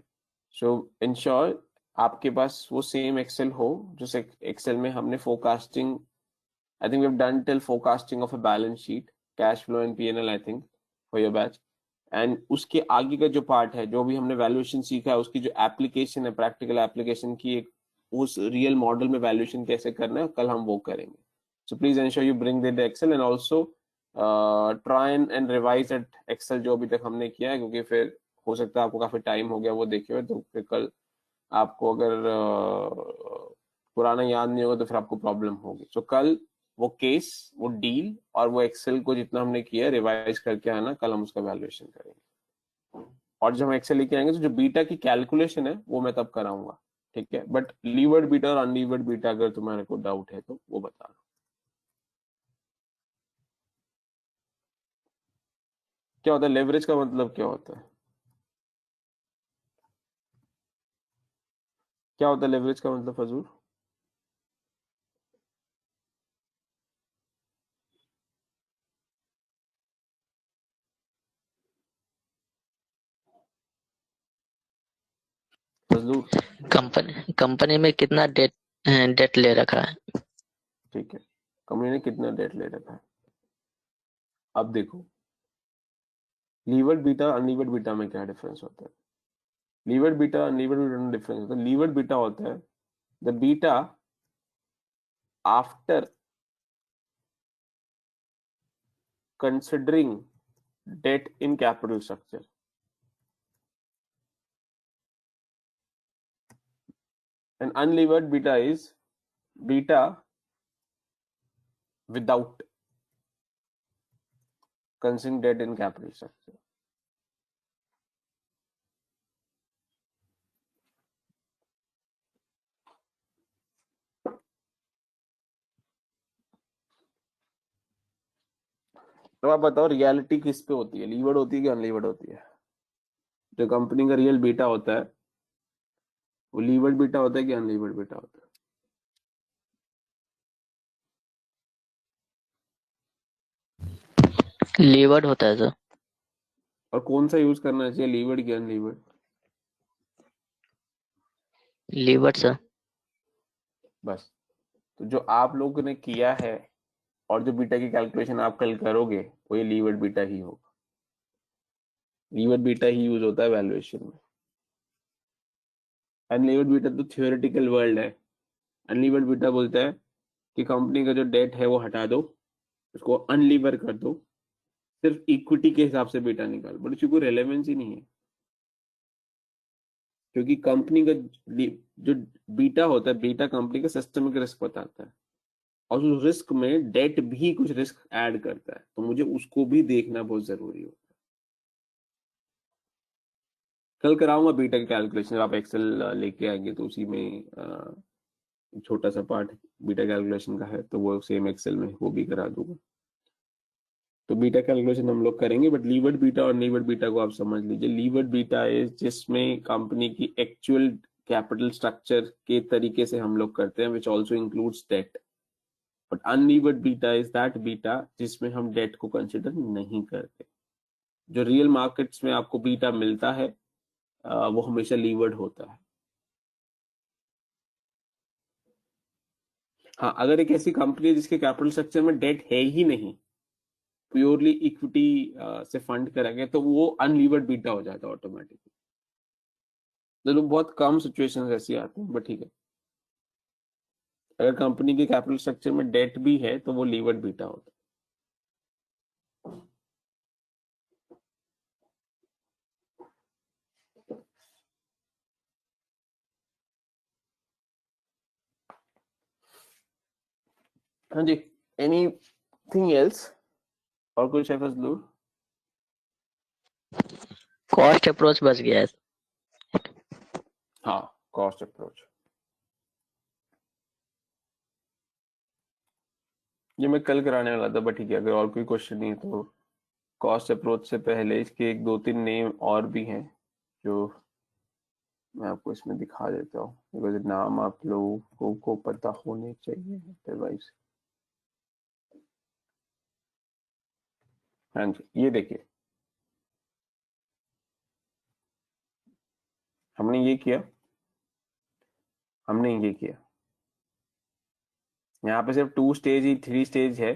सो इंश्योर आपके पास वो सेम एक्सेल हो जो एक्सेल में हमने forecasting, I think we have done till forecasting of a balance sheet, cash flow and PNL, I think for your batch. And उसके आगे का जो पार्ट है, जो भी हमने वैल्यूएशन सीखा है, उसकी जो एप्लीकेशन है, प्रैक्टिकल एप्लीकेशन की, एक उस रियल मॉडल में वैल्यूएशन कैसे करना है, कल हम वो करेंगे। So please ensure you bring the Excel and also try and revise at Excel जो अभी तक हमने किया है, क्योंकि फिर हो सकता है आपको काफी टाइम हो गया वो देखे हुए, तो फिर कल आपको अगर पुराना याद नहीं होगा तो फिर आपको प्रॉब्लम होगी। सो कल वो केस, वो डील और वो एक्सेल को जितना हमने किया रिवाइज करके आना, कल हम उसका वैल्यूएशन करेंगे। और जब हम एक्सेल लेके आएंगे तो जो बीटा की कैलकुलेशन है वो मैं तब कराऊंगा, ठीक है। बट लीवर्ड बीटा और अनलीवर्ड बीटा अगर तुम्हारे को डाउट है तो वो बता दो। क्या होता है लेवरेज का मतलब, क्या होता है? क्या होता है लेवरेज का मतलब फजूल? फजलूर? कंपनी कंपनी में कितना डेट डेट ले रखा है? ठीक है, कंपनी ने कितना डेट ले रखा है। अब देखो, लीवर्ड बीटा अनलीवर्ड बीटा में क्या डिफरेंस होता है। लीवर्ड बीटा अनलीवर्ड बीटा में डिफरेंस होता है. लीवर्ड बीटा होता है the beta after considering debt in capital structure. And unlevered beta is beta without considering debt in capital structure. तो आप बताओ रियलिटी किस पे होती है, लीवर्ड होती है कि अनलीवर्ड होती है? जो कंपनी का रियल बीटा होता है वो लीवर्ड बीटा होता है कि अनलीवर्ड बीटा होता है? लीवर्ड होता है सर। और कौन सा यूज करना चाहिए, लीवर्ड की अनलीवर्ड? Levered sir. बस. तो जो आप लोगों ने किया है और जो बीटा की कैलकुलेशन आप कल करोगे वो ये लीवर्ड बीटा ही होगा. लीवर्ड बीटा ही यूज होता है वैल्यूएशन में. अनलीवर्ड बीटा तो थियोरेटिकल वर्ल्ड है. अनलीवर्ड बीटा बोलता है कि कंपनी का जो डेट है वो हटा दो, उसको अनलीवर कर दो, सिर्फ इक्विटी के हिसाब से बीटा निकाल. बट इसकी कोई रेलेवेंस ही नहीं है, क्योंकि कंपनी का जो बीटा होता है, बीटा कंपनी का सिस्टमिक रिस्क बताता है और उस रिस्क में डेट भी कुछ रिस्क ऐड करता है, तो मुझे उसको भी देखना बहुत जरूरी होता है. कल कराऊंगा बीटा की कैलकुलेशन. आप एक्सेल लेके आएंगे तो उसी में छोटा सा पार्ट बीटा कैलकुलेशन का है, तो वो सेम एक्सेल में वो भी करा दूंगा. तो बीटा कैलकुलेशन हम लोग करेंगे. बट लीवर्ड बीटा और नीवर्ड बीटा को आप समझ लीजिए. लीवर्ड बीटा है जिसमें कंपनी की एक्चुअल कैपिटल स्ट्रक्चर के तरीके से हम लोग करते हैं, which also includes debt. But unlevered beta is that beta जिसमें हम डेट को कंसिडर नहीं करते. जो रियल मार्केट्स में आपको बीटा मिलता है वो हमेशा लीवर्ड होता है. हाँ, अगर एक ऐसी कंपनी है जिसके कैपिटल स्ट्रक्चर में डेट है ही नहीं, प्योरली इक्विटी से फंड करा गया, तो वो अनलीवर्ड बीटा हो जाता है ऑटोमेटिकली. चलो बहुत कम सिचुएशंस ऐसी आती हैं, बट ठीक है. अगर कंपनी के कैपिटल स्ट्रक्चर में डेट भी है तो वो लीवर्ड बीटा होता है. हाँ जी. Anything else? और कुछ है फजलू? कॉस्ट अप्रोच बच गया है। हाँ, कॉस्ट अप्रोच. ये मैं कल कराने वाला था, बट ठीक है. अगर और कोई क्वेश्चन नहीं है तो कॉस्ट अप्रोच से पहले इसके एक दो तीन नेम और भी हैं जो मैं आपको इसमें दिखा देता हूँ, बिकॉज नाम आप लोगों को पता होने चाहिए अदरवाइज. हाँ जी, ये देखिए, हमने ये किया, हमने ये किया. यहाँ पे सिर्फ 2 स्टेज ही 3 स्टेज है,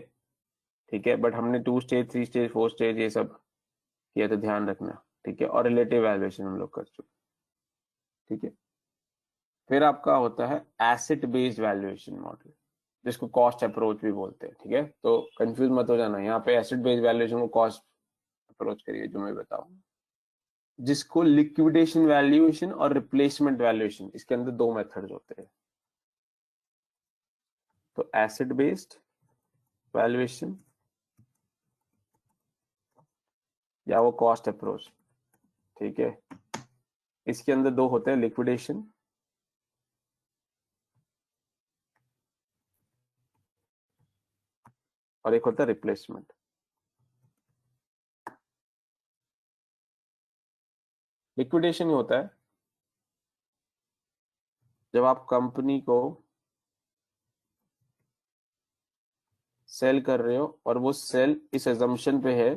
ठीक है. बट हमने 2 स्टेज 3 स्टेज 4 स्टेज ये सब किया, तो ध्यान रखना, ठीक है. और रिलेटिव वैल्यूएशन हम लोग कर चुके, ठीक है. फिर आपका होता है एसेट बेस्ड वैल्यूएशन मॉडल, जिसको कॉस्ट अप्रोच भी बोलते हैं, ठीक है. तो कंफ्यूज मत हो जाना, यहाँ पे एसेट बेस्ड वैल्यूएशन को कॉस्ट अप्रोच करिए जो मैं बताऊंगा, जिसको लिक्विडेशन वैल्यूएशन और रिप्लेसमेंट वैल्यूएशन, इसके अंदर 2 मेथड्स होते हैं. तो एसेट बेस्ड वैल्यूएशन या वो कॉस्ट अप्रोच, ठीक है. इसके अंदर 2 होते हैं, लिक्विडेशन और एक होता है रिप्लेसमेंट. लिक्विडेशन होता है जब आप कंपनी को सेल कर रहे हो और वो सेल इस अजम्पशन पे है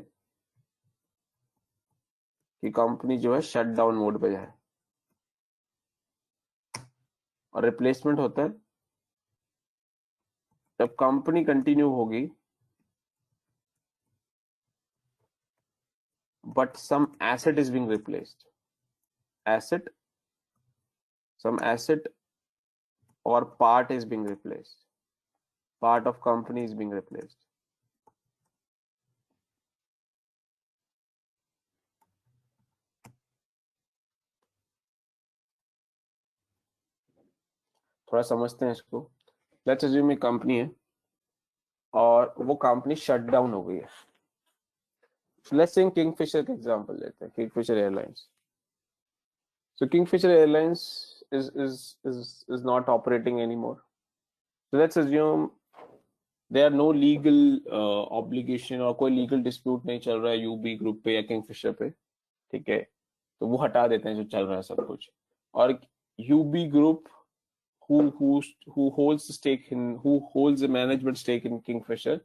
कि कंपनी जो है शट डाउन मोड पे जाए. और रिप्लेसमेंट होता है जब कंपनी कंटिन्यू होगी but some asset is being replaced. asset, some asset or part is being replaced, part of company is being replaced. थोड़ा समझते हैं इसको. लेट्स अज्यूम एक कंपनी है और वो कंपनी शट डाउन हो गई है. लेट्स से किंगफिशर का एग्जांपल लेते हैं, Kingfisher airlines. So Kingfisher Airlines is not operating anymore. So let's assume there are no legal obligation और कोई legal dispute नहीं चल रहा है UB ग्रुप पे या Kingfisher पे, ठीक है, तो वो हटा देते हैं जो चल रहा है सब कुछ. और UB group who holds the management stake in Kingfisher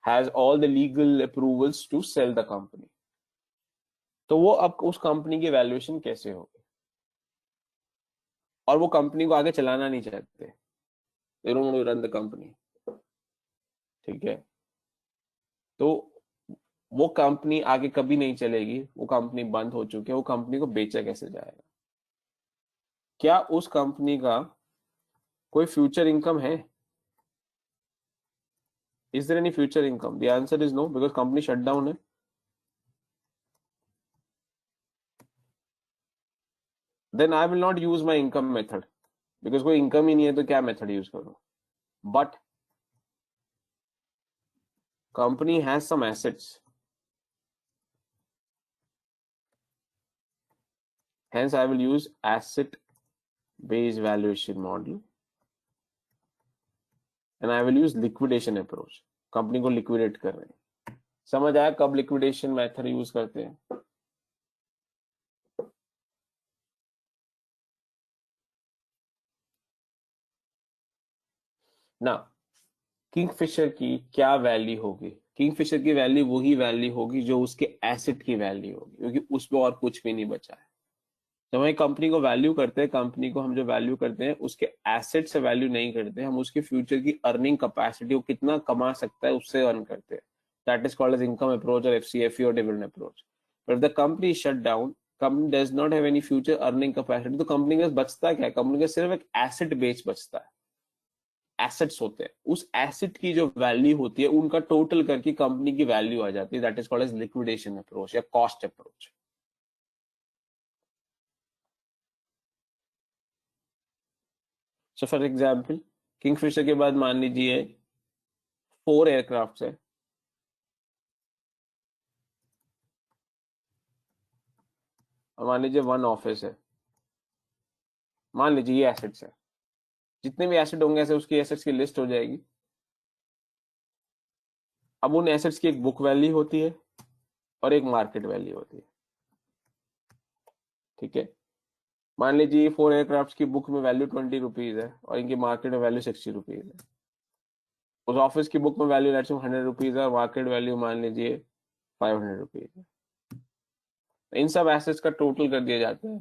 has all the legal approvals to sell the company. तो वो अब उस कंपनी की वैल्यूएशन कैसे होगी? और वो कंपनी को आगे चलाना नहीं चाहते, they don't want to run the company, ठीक है, तो वो कंपनी आगे कभी नहीं चलेगी, वो कंपनी बंद हो चुकी है, वो कंपनी को बेचा कैसे जाएगा? क्या उस कंपनी का कोई फ्यूचर इनकम है? Is there any future income? The answer is no, because company shut down है. Then I will not use my income method, because कोई income ही नहीं है तो क्या method use करूं? But company has some assets, hence I will use asset based valuation model and I will use liquidation approach. Company को liquidate कर रहे हैं. समझ आया कब liquidation method use करते हैं? ना किंगफिशर की क्या वैल्यू होगी? किंगफिशर की वैल्यू वही वैल्यू होगी जो उसके एसेट की वैल्यू होगी, क्योंकि उसमें और कुछ भी नहीं बचा है. जब हम कंपनी को वैल्यू करते हैं, कंपनी को हम जो वैल्यू करते हैं उसके एसेट से वैल्यू नहीं करते, हम उसके फ्यूचर की अर्निंग कैपेसिटी, वो कितना कमा सकता है उससे अर्न करते हैं. That is called as income approach और एफसीएफई और dividend approach. But the company shut down, company does not have any future earning capacity, तो कंपनी का बचता क्या है? कंपनी का सिर्फ एक एसेट बेस बचता है. एसेट्स होते हैं, उस एसेट की जो वैल्यू होती है उनका टोटल करके कंपनी की वैल्यू आ जाती है. That is called as liquidation approach या cost approach. So for example Kingfisher के बाद मान लीजिए 4 एयरक्राफ्ट है, और मान लीजिए 1 ऑफिस है. मान लीजिए ये एसेट्स है, जितने भी एसेट होंगे ऐसे उसकी एसेट्स की लिस्ट हो जाएगी. अब उन एसेट्स की एक बुक वैल्यू होती है और एक मार्केट वैल्यू होती है, ठीक है. मान लीजिए 4 एयरक्राफ्ट की बुक में वैल्यू 20 रुपीज है और इनकी मार्केट में वैल्यू 60 रुपीज है. उस ऑफिस की बुक में वैल्यू 100 रुपीज है और मार्केट वैल्यू मान लीजिए 500 रुपीज है. इन सब एसेट्स का टोटल कर दिया जाता है.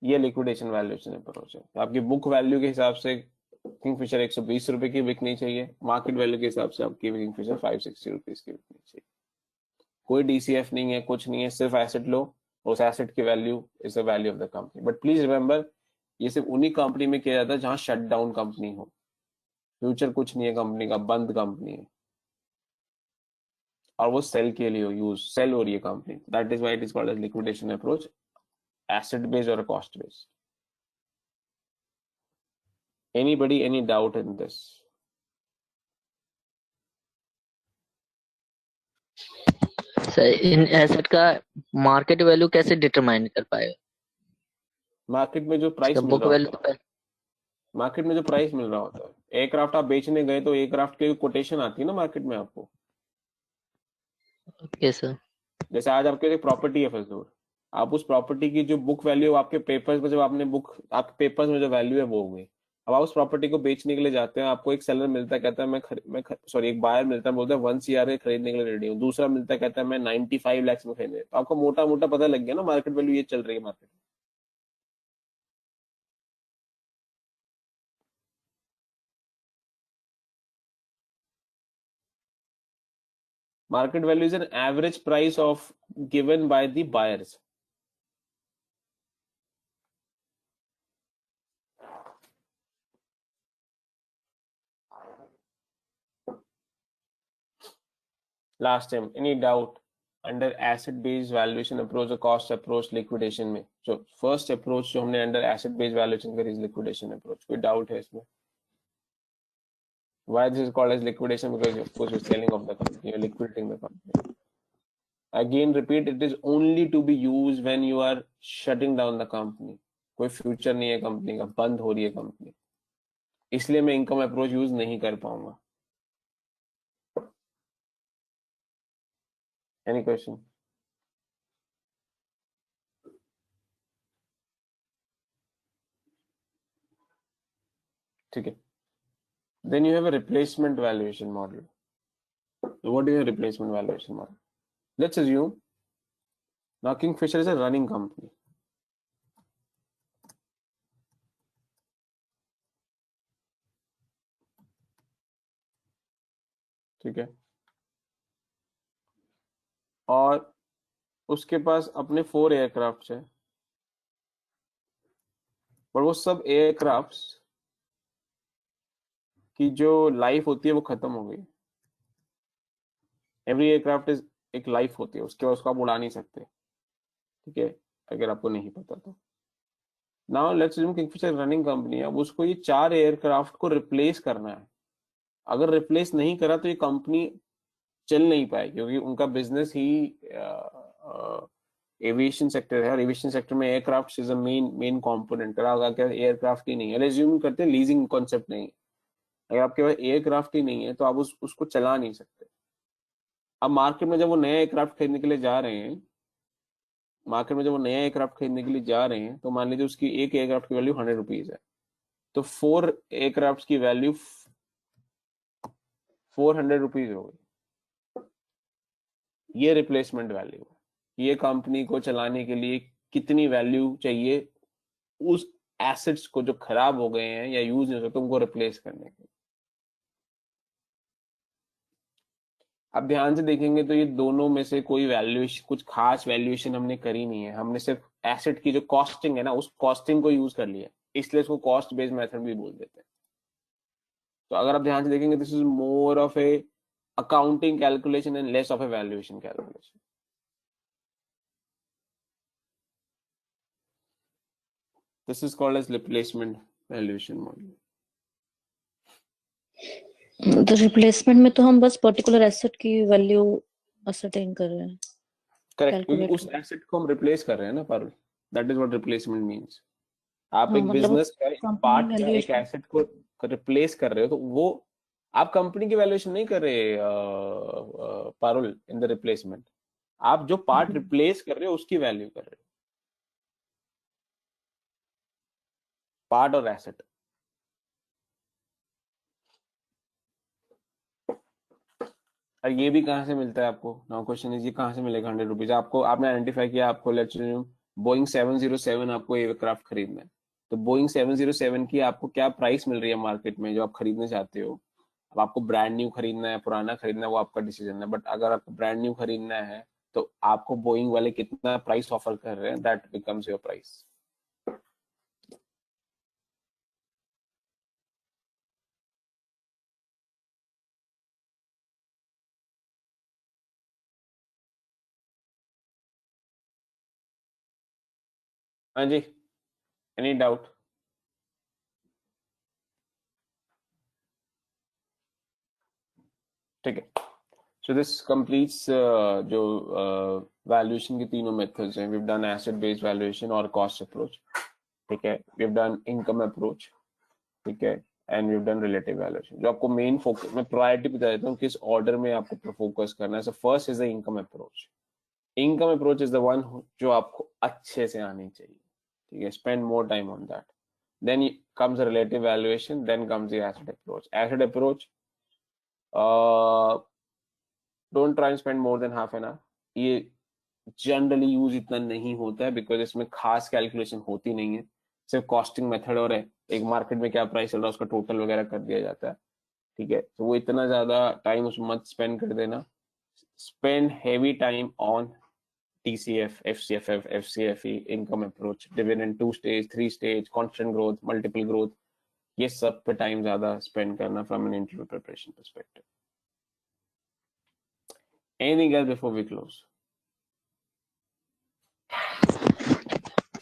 ये लिक्विडेशन वैल्यूएशन अप्रोच है. तो आपकी बुक वैल्यू के हिसाब से किंगफिशर 120 रुपए की बिकनी चाहिए, मार्केट वैल्यू के हिसाब से आपकी किंगफिशर 560 रुपीज की बिकनी चाहिए. कोई डीसीएफ नहीं है, कुछ नहीं है, सिर्फ एसेट लो, उस एसेट की value is the value of the company. But please remember, ये सिर्फ उन्हीं कंपनी में किया जाता है जहां शट डाउन कंपनी हो. फ्यूचर कुछ नहीं है कंपनी का, बंद कंपनी है और वो सेल के लिए यूज सेल हो रही है company. That is why it is called as liquidation approach, asset based और cost based. Anybody, any doubt in this? Sir in asset का मार्केट वैल्यू कैसे डिटरमाइन कर पाएगा? मार्केट में जो प्राइस इसका मिल बुक रहा वैल्यू होता है, मार्केट में जो प्राइस मिल रहा होता है, एयरक्राफ्ट आप बेचने गए तो एयरक्राफ्ट की कोटेशन आती है ना मार्केट में आपको. Okay sir. जैसे आज आपके एक प्रॉपर्टी है फजलूर, आप उस प्रॉपर्टी की जो बुक वैल्यू आपके पेपर्स में, जब आपने बुक आपके पेपर्स में जो वैल्यू है वो हो गई. अब आप उस प्रॉपर्टी को बेचने के लिए जाते हैं, आपको एक सेलर मिलता है, कहता है मैं सॉरी एक बायर मिलता है, बोलता है 1 CR खरीदने के लिए रेडी हूँ. दूसरा मिलता है, कहता है मैं 95 lakhs में खरीदने. तो आपको मोटा मोटा पता लग गया ना मार्केट वैल्यू ये चल रही है मार्केट में. Market value is an average price of given by the buyers. Last time, any doubt under asset based valuation approach or cost approach liquidation में? So first approach जो हमने under asset based valuation करी is liquidation approach. कोई doubt है इसमें? Why this is called as liquidation? Because of course you're selling off the company, you're liquidating the company. Again repeat, it is only to be used when you are shutting down the company. कोई future नहीं है company का, बंद हो रही है company. इसलिए मैं income approach use नहीं कर पाऊंगा. Any question? ठीक है. Then you have a replacement valuation model. So what is a replacement valuation model? Let's assume now Kingfisher is a running company. ठीक है. और उसके पास अपने 4 एयरक्राफ्ट है, पर वो सब एयरक्राफ्ट की जो लाइफ होती है वो खत्म हो गई. एवरी एयरक्राफ्ट इज एक लाइफ होती है, उसके बाद उसको आप उड़ा नहीं सकते. ठीक है, अगर आपको नहीं पता तो. Now let's assume Kingfisher running company है, अब उसको ये 4 एयरक्राफ्ट को रिप्लेस करना है. अगर रिप्लेस नहीं करा तो ये कंपनी चल नहीं पाएगी, क्योंकि उनका बिजनेस ही एविएशन सेक्टर है, और एविएशन सेक्टर में aircraft is a main component. अगर क्या एयरक्राफ्ट ही नहीं है, एज्यूम करते हैं लीजिंग कॉन्सेप्ट नहीं है, अगर आपके पास एयरक्राफ्ट ही नहीं है तो आप उसको चला नहीं सकते. अब मार्केट में जब वो नया एयरक्राफ्ट खरीदने के लिए जा रहे हैं, तो मान लीजिए उसकी एक एयरक्राफ्ट की वैल्यू 100 रुपीज है, तो 4 एयरक्राफ्ट की वैल्यू 400 रुपीज हो गई. ये रिप्लेसमेंट वैल्यू है. ये कंपनी को चलाने के लिए कितनी वैल्यू चाहिए उस एसेट्स को जो खराब हो गए हैं या यूज नहीं हो सकते उनको रिप्लेस करने के लिए. अब ध्यान से देखेंगे तो ये दोनों में से कोई वैल्यूएशन, कुछ खास वैल्यूएशन हमने करी नहीं है. हमने सिर्फ एसेट की जो कॉस्टिंग है ना, उस कॉस्टिंग को यूज कर लिया, इसलिए इसको कॉस्ट बेस्ड मेथड भी बोल देते हैं. तो अगर आप ध्यान से देखेंगे, this is more of A accounting calculation and less of a valuation calculation. This is called as replacement valuation model. तो रिप्लेसमेंट में तो हम बस पर्टिकुलर एसेट की वैल्यू असरटेन कर रहे हैं. करेक्ट, क्योंकि Calculate उस एसेट को हम रिप्लेस कर रहे हैं ना Parul. That is what replacement means. आप हाँ, एक मतलब बिजनेस का एक company पार्ट या एक valuation. एसेट को रिप्लेस कर रहे हो, तो वो आप कंपनी की वैल्यूएशन नहीं कर रहे पारुल इन द रिप्लेसमेंट. आप जो पार्ट रिप्लेस कर रहे हो उसकी वैल्यू कर रहे हो, पार्ट और एसेट. और ये भी कहाँ से मिलता है आपको? नाउ क्वेश्चन इज, ये कहाँ से मिलेगा 100 रुपीज आपको? आपने आइडेंटिफाई किया, आपको लेट्स बोइंग 707 आपको एयरक्राफ्ट खरीदना है, तो बोइंग 707 की आपको क्या प्राइस मिल रही है मार्केट में जो आप खरीदने चाहते हो? अब आपको ब्रांड न्यू खरीदना है, पुराना खरीदना है, वो आपका डिसीजन है. बट अगर आपको ब्रांड न्यू खरीदना है तो आपको बोइंग वाले कितना प्राइस ऑफर कर रहे हैं, दैट बिकम्स योर प्राइस. हाँ जी, एनी डाउट? ठीक है. So this completes जो valuation की तीनों methods हैं. We've done asset based valuation और cost approach. ठीक है. We've done income approach. ठीक है. And we've done relative valuation. जो आपको main focus, मैं priority बता देता हूँ किस order में आपको focus करना है. So first is the income approach. Income approach is the one जो आपको अच्छे से आनी चाहिए. ठीक है. Spend more time on that. Then comes the relative valuation. Then comes the asset approach. Asset approach. Don't try and spend more than half an hour. ये जनरली यूज इतना नहीं होता है बिकॉज इसमें खास कैलकुलेशन होती नहीं है, सिर्फ कॉस्टिंग मेथड और है एक मार्केट में क्या प्राइस चल रहा है उसका टोटल वगैरह कर दिया जाता है. ठीक है, तो वो इतना ज्यादा टाइम उसमें मत स्पेंड कर देना. spend heavy time on TCF, FCFF, FCFE, income approach, dividend 2 stage, 3 stage, constant growth, multiple growth, ये सब पे टाइम ज्यादा स्पेंड करना from an interview preparation perspective. Anything else before we close?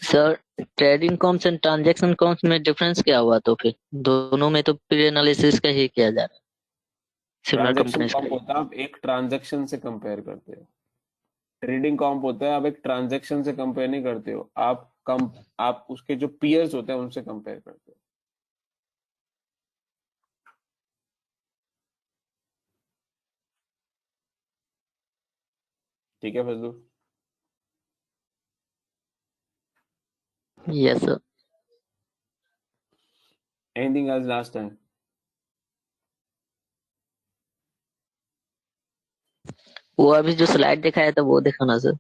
Sir trading comps and transaction comps में डिफरेंस क्या हुआ? तो फिर दोनों में तो प्री एनालिसिस का ही किया जा रहा है सिमिलर ट्रांजैक्शन कंपनीज कॉम्प का. होता है आप एक ट्रांजैक्शन से कंपेयर करते हो. ट्रेडिंग कॉम्प होता है आप एक ट्रांजैक्शन से कंपेयर नहीं करते हो, आप उसके जो पीयर्स होते हैं उनसे कंपेयर करते हो. ठीक है Fazlu? Yes sir. Anything else last time? वो अभी जो स्लाइड दिखाया था वो दिखाना सर,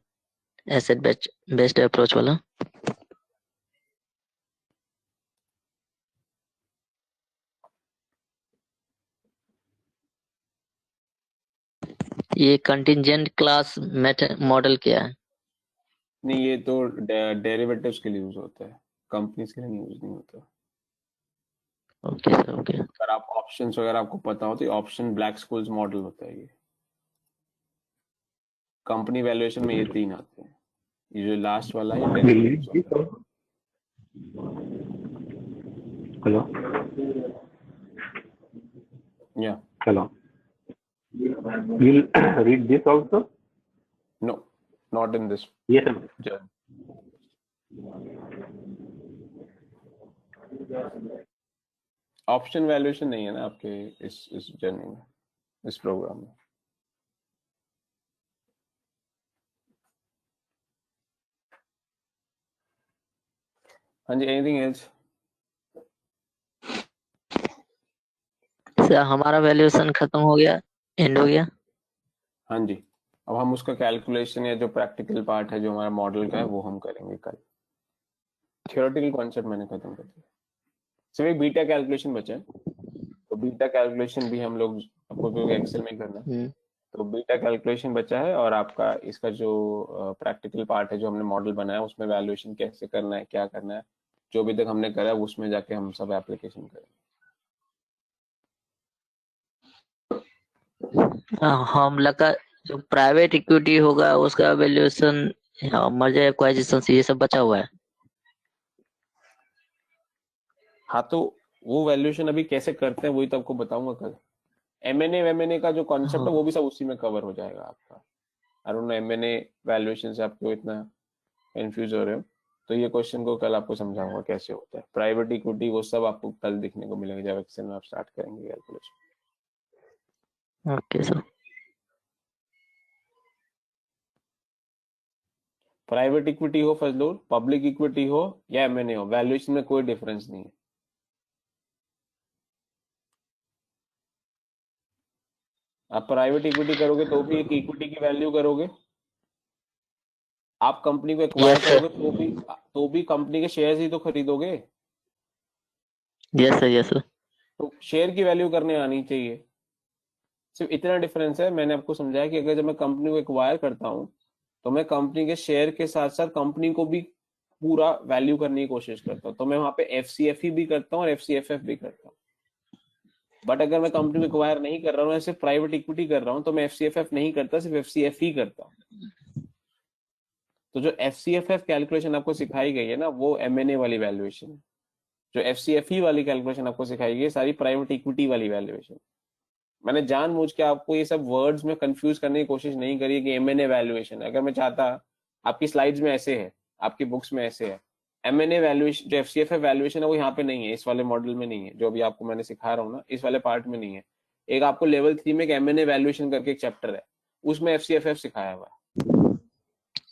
एसेट बेस्ड अप्रोच वाला. ये कंटिजेंट क्लास मेथड मॉडल क्या है? नहीं, ये तो डेरिवेटिव्स के लिए यूज होता है, कंपनीज के लिए यूज नहीं होता. Okay sir. ओके. अगर आप ऑप्शंस वगैरह आपको पता हो तो ऑप्शन ब्लैक स्कूल्स मॉडल होता है. ये कंपनी वैल्यूएशन में ये 3 आते हैं. ये जो लास्ट वाला है ये डेरिवेटिव्स वाला है. Hello. Yeah. Hello. We'll read this also. No, not in this Yes, sir. journey. Option valuation नहीं है ना आपके इस जर्नी में, इस प्रोग्राम में. हाँ जी, एनीथिंग एल्स? सर हमारा वैल्यूएशन खत्म हो गया, एंड हो गया. हाँ जी, अब हम उसका कैलकुलेशन या जो प्रैक्टिकल पार्ट है जो हमारा मॉडल का है वो हम करेंगे कल. थियोरेटिकल कॉन्सेप्ट मैंने खत्म कर दिया, सिर्फ एक बीटा कैलकुलेशन बचा है. तो बीटा कैलकुलेशन भी हम लोग आपको क्योंकि एक्सेल में करना है तो बीटा कैलकुलेशन बचा है. और आपका इसका जो प्रैक्टिकल पार्ट है जो हमने मॉडल बनाया उसमें वैल्यूएशन कैसे करना है, क्या करना है, जो भी तक हमने करा है उसमें जाके हम सब एप्लीकेशन करेंगे. हम लगा जो प्राइवेट इक्विटी होगा उसका वैल्यूएशन, मर्जर एक्वाजिशन ये सब बचा हुआ है. हाँ, तो वो वैल्यूएशन अभी कैसे करते हैं वही तो आपको बताऊंगा कल. एमएनए का जो कॉन्सेप्ट है वो भी सब उसी में कवर हो जाएगा आपका. I don't know MNA valuation से आप क्यों इतना कंफ्यूज हो रहे हो, तो ये क्वेश्चन को कल आपको समझाऊंगा कैसे होता है. प्राइवेट इक्विटी वो सब आपको कल दिखने को मिलेगा जब एक्सेल में आप स्टार्ट करेंगे calculation. Okay sir. Private equity हो फजलूर, पब्लिक इक्विटी हो या एमएनए हो, वैल्यूएशन में कोई डिफरेंस नहीं है. आप प्राइवेट इक्विटी करोगे तो भी एक इक्विटी की वैल्यू करोगे, आप कंपनी को एक्वायर Yes, sir. करोगे तो भी कंपनी के शेयर्स ही तो खरीदोगे. Yes sir. Yes sir. तो शेयर की वैल्यू करने आनी चाहिए. सिर्फ इतना डिफरेंस है. मैंने आपको समझाया कि अगर जब मैं कंपनी को एक्वायर करता हूं तो मैं कंपनी के शेयर के साथ साथ कंपनी को भी पूरा वैल्यू करने की कोशिश करता हूँ. तो मैं वहां पे एफसीएफई भी करता हूँ और एफसीएफएफ भी करता हूँ. बट अगर मैं कंपनी को एक्वायर नहीं कर रहा हूँ, सिर्फ प्राइवेट इक्विटी कर रहा हूँ, तो मैं एफसीएफएफ नहीं करता, सिर्फ एफसीएफई करता हूँ. तो जो एफसीएफएफ कैलकुलेशन आपको सिखाई गई है ना वो एमएनए वाली वैल्यूएशन है. जो एफसीएफई वाली कैलकुलेशन आपको सिखाई गई है सारी प्राइवेट इक्विटी वाली वैल्यूएशन. मैंने जानबूझ के आपको ये सब वर्ड्स में कंफ्यूज करने की कोशिश नहीं करी कि एमएनए वैल्यूएशन. अगर मैं चाहता, आपकी स्लाइड्स में ऐसे है, आपकी बुक्स में ऐसे है. एमएनए वैल्यूएशन जो एफसीएफएफ वैल्यूएशन है वो यहाँ पे नहीं है, इस वाले मॉडल में नहीं है, जो अभी आपको मैंने सिखा रहा हूँ ना इस वाले पार्ट में नहीं है. एक आपको लेवल 3 में एक एमएनए वैल्यूएशन करके एक चैप्टर है, उसमें एफसीएफएफ सिखाया हुआ है.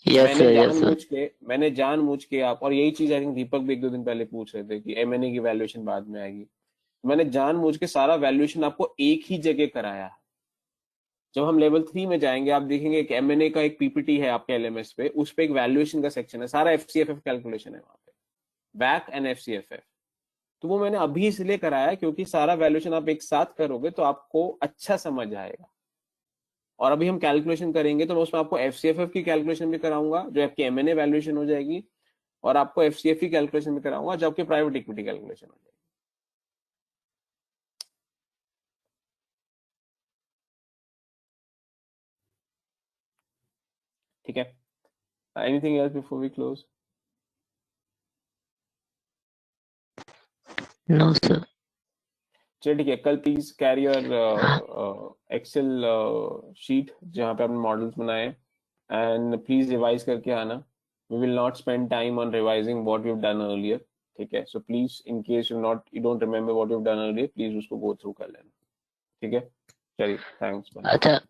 Yes sir. Yes sir. मैंने जानबूझ के आप, और यही चीज आई थिंक दीपक भी 1-2 दिन पहले पूछ रहे थे कि एमएनए की वैल्यूएशन बाद में आएगी. मैंने जानबूझ के सारा वैल्यूएशन आपको एक ही जगह कराया. जब हम लेवल 3 में जाएंगे आप देखेंगे कि एमएनए का एक पीपीटी है आपके एलएमएस पे, उस पे एक वैल्यूएशन का सेक्शन है, सारा एफसीएफएफ कैलकुलेशन है वहां पे, वैक एंड एफसीएफएफ. तो वो मैंने अभी इसलिए कराया क्योंकि सारा वैल्यूएशन आप एक साथ करोगे तो आपको अच्छा समझ आएगा. और अभी हम कैलकुलेशन करेंगे तो मैं उसमें आपको FCFF की कैलकुलेशन भी कराऊंगा जो आपकी M&A वैल्यूएशन हो जाएगी, और आपको FCF की कैलकुलेशन भी कराऊंगा जो आपकी प्राइवेट इक्विटी कैलकुलेशन हो जाएगी। ठीक है, anything else before we close? No sir. चलिए ठीक है, कल please carry your Excel sheet जहाँ पे आपने मॉडल्स बनाए, एंड प्लीज रिवाइज करके आना। We will not spend time on revising what you done earlier, ठीक है? So please in case you don't remember what you done earlier, please उसको गो थ्रू कर लेना, ठीक है? चलिए, थैंक्स, बाय। अच्छा,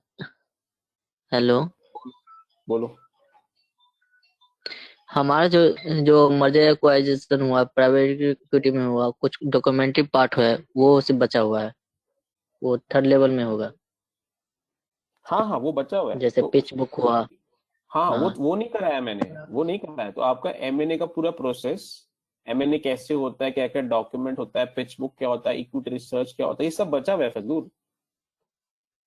हेलो। बोलो। हमारा जो जो मर्जर एक्वाइजिशन हुआ प्राइवेट इक्विटी में हुआ, कुछ डॉक्यूमेंट्री पार्ट है वो सिर्फ बचा हुआ है, वो थर्ड लेवल में होगा, हाँ हाँ, वो बचा हुआ है जैसे तो पिच बुक हुआ। हाँ, हाँ, वो नहीं कराया मैंने, वो नहीं कराया। तो आपका M&A का पूरा प्रोसेस, M&A कैसे होता है, क्या क्या डॉक्यूमेंट होता है, पिच बुक क्या होता है, इक्विटी रिसर्च क्या होता है, ये सब बचा हुआ है फजूल।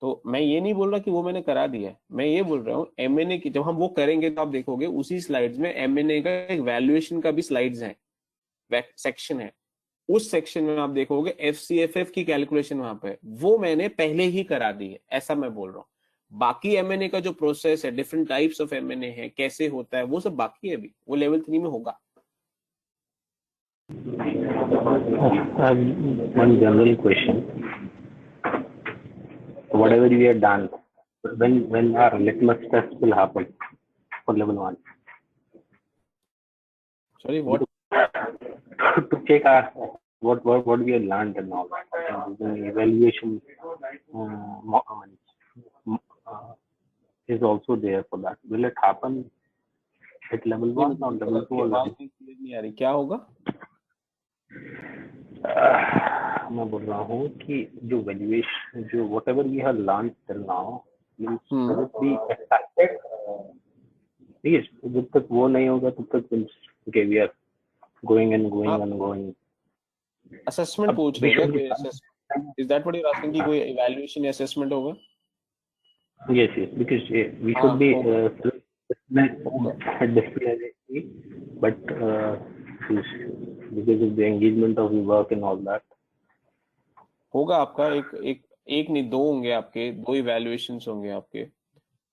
तो मैं ये नहीं बोल रहा कि वो मैंने करा दिया है, मैं ये बोल रहा हूँ M&A की जब हम वो करेंगे तो आप देखोगे उसी स्लाइड्स में M&A का एक वैल्यूएशन का भी स्लाइड्स है, सेक्शन है। उस सेक्शन में आप देखोगे FCFF की कैलकुलेशन वहां पे है, वो मैंने पहले ही करा दी है, ऐसा मैं बोल रहा हूँ। बाकी M&A का जो प्रोसेस है, डिफरेंट टाइप्स ऑफ M&A है, कैसे होता है, वो सब बाकी है अभी, वो लेवल 3 में होगा। One general question. Whatever we have done, when our litmus test will happen for level 1? Sorry, what? To check our what we have learned and all that. The evaluation is also there for that. Will it happen at level 1 or level 2 or level? नहीं आ रही, क्या होगा? मैं बोल रहा हूँ कि जो वैल्यूएशन, जो whatever we have learned till now will be affected. ठीक है, जब तक वो नहीं होगा तब तक okay, we are going and going and going. Assessment पूछ रहे हैं क्या? Is that what you are asking कि कोई इवैल्यूएशन या असेसमेंट होगा? Yes, because we should be display, but because of the engagement of the work and all that. होगा आपका एक नहीं, दो होंगे आपके, दो इवैल्यूएशंस होंगे आपके,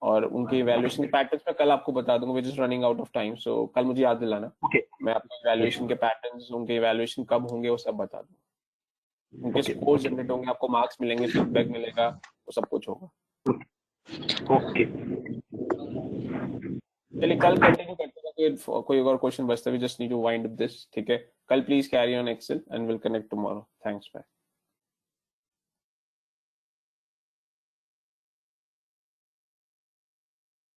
और उनके इवैल्यूएशन के पैटर्न्स मैं कल आपको बता दूंगा। We just running out of time, so कल मुझे याद दिलाना। Okay. मैं आपको इवैल्यूएशन के पैटर्न्स, उनके इवैल्यूएशन कब होंगे वो सब बता दूंगा। उनके स्कोर जनरेट होंगे, आपको मार्क्स मिलेंगे, फीडबैक मिलेगा, वो सब कुछ होगा। Okay. चलिए कल कंटिन्यू करते हैं, कोई और क्वेश्चन बचता है, we just need to wind up this, ठीक है? कल please carry on Excel and will connect tomorrow. Thanks, bye.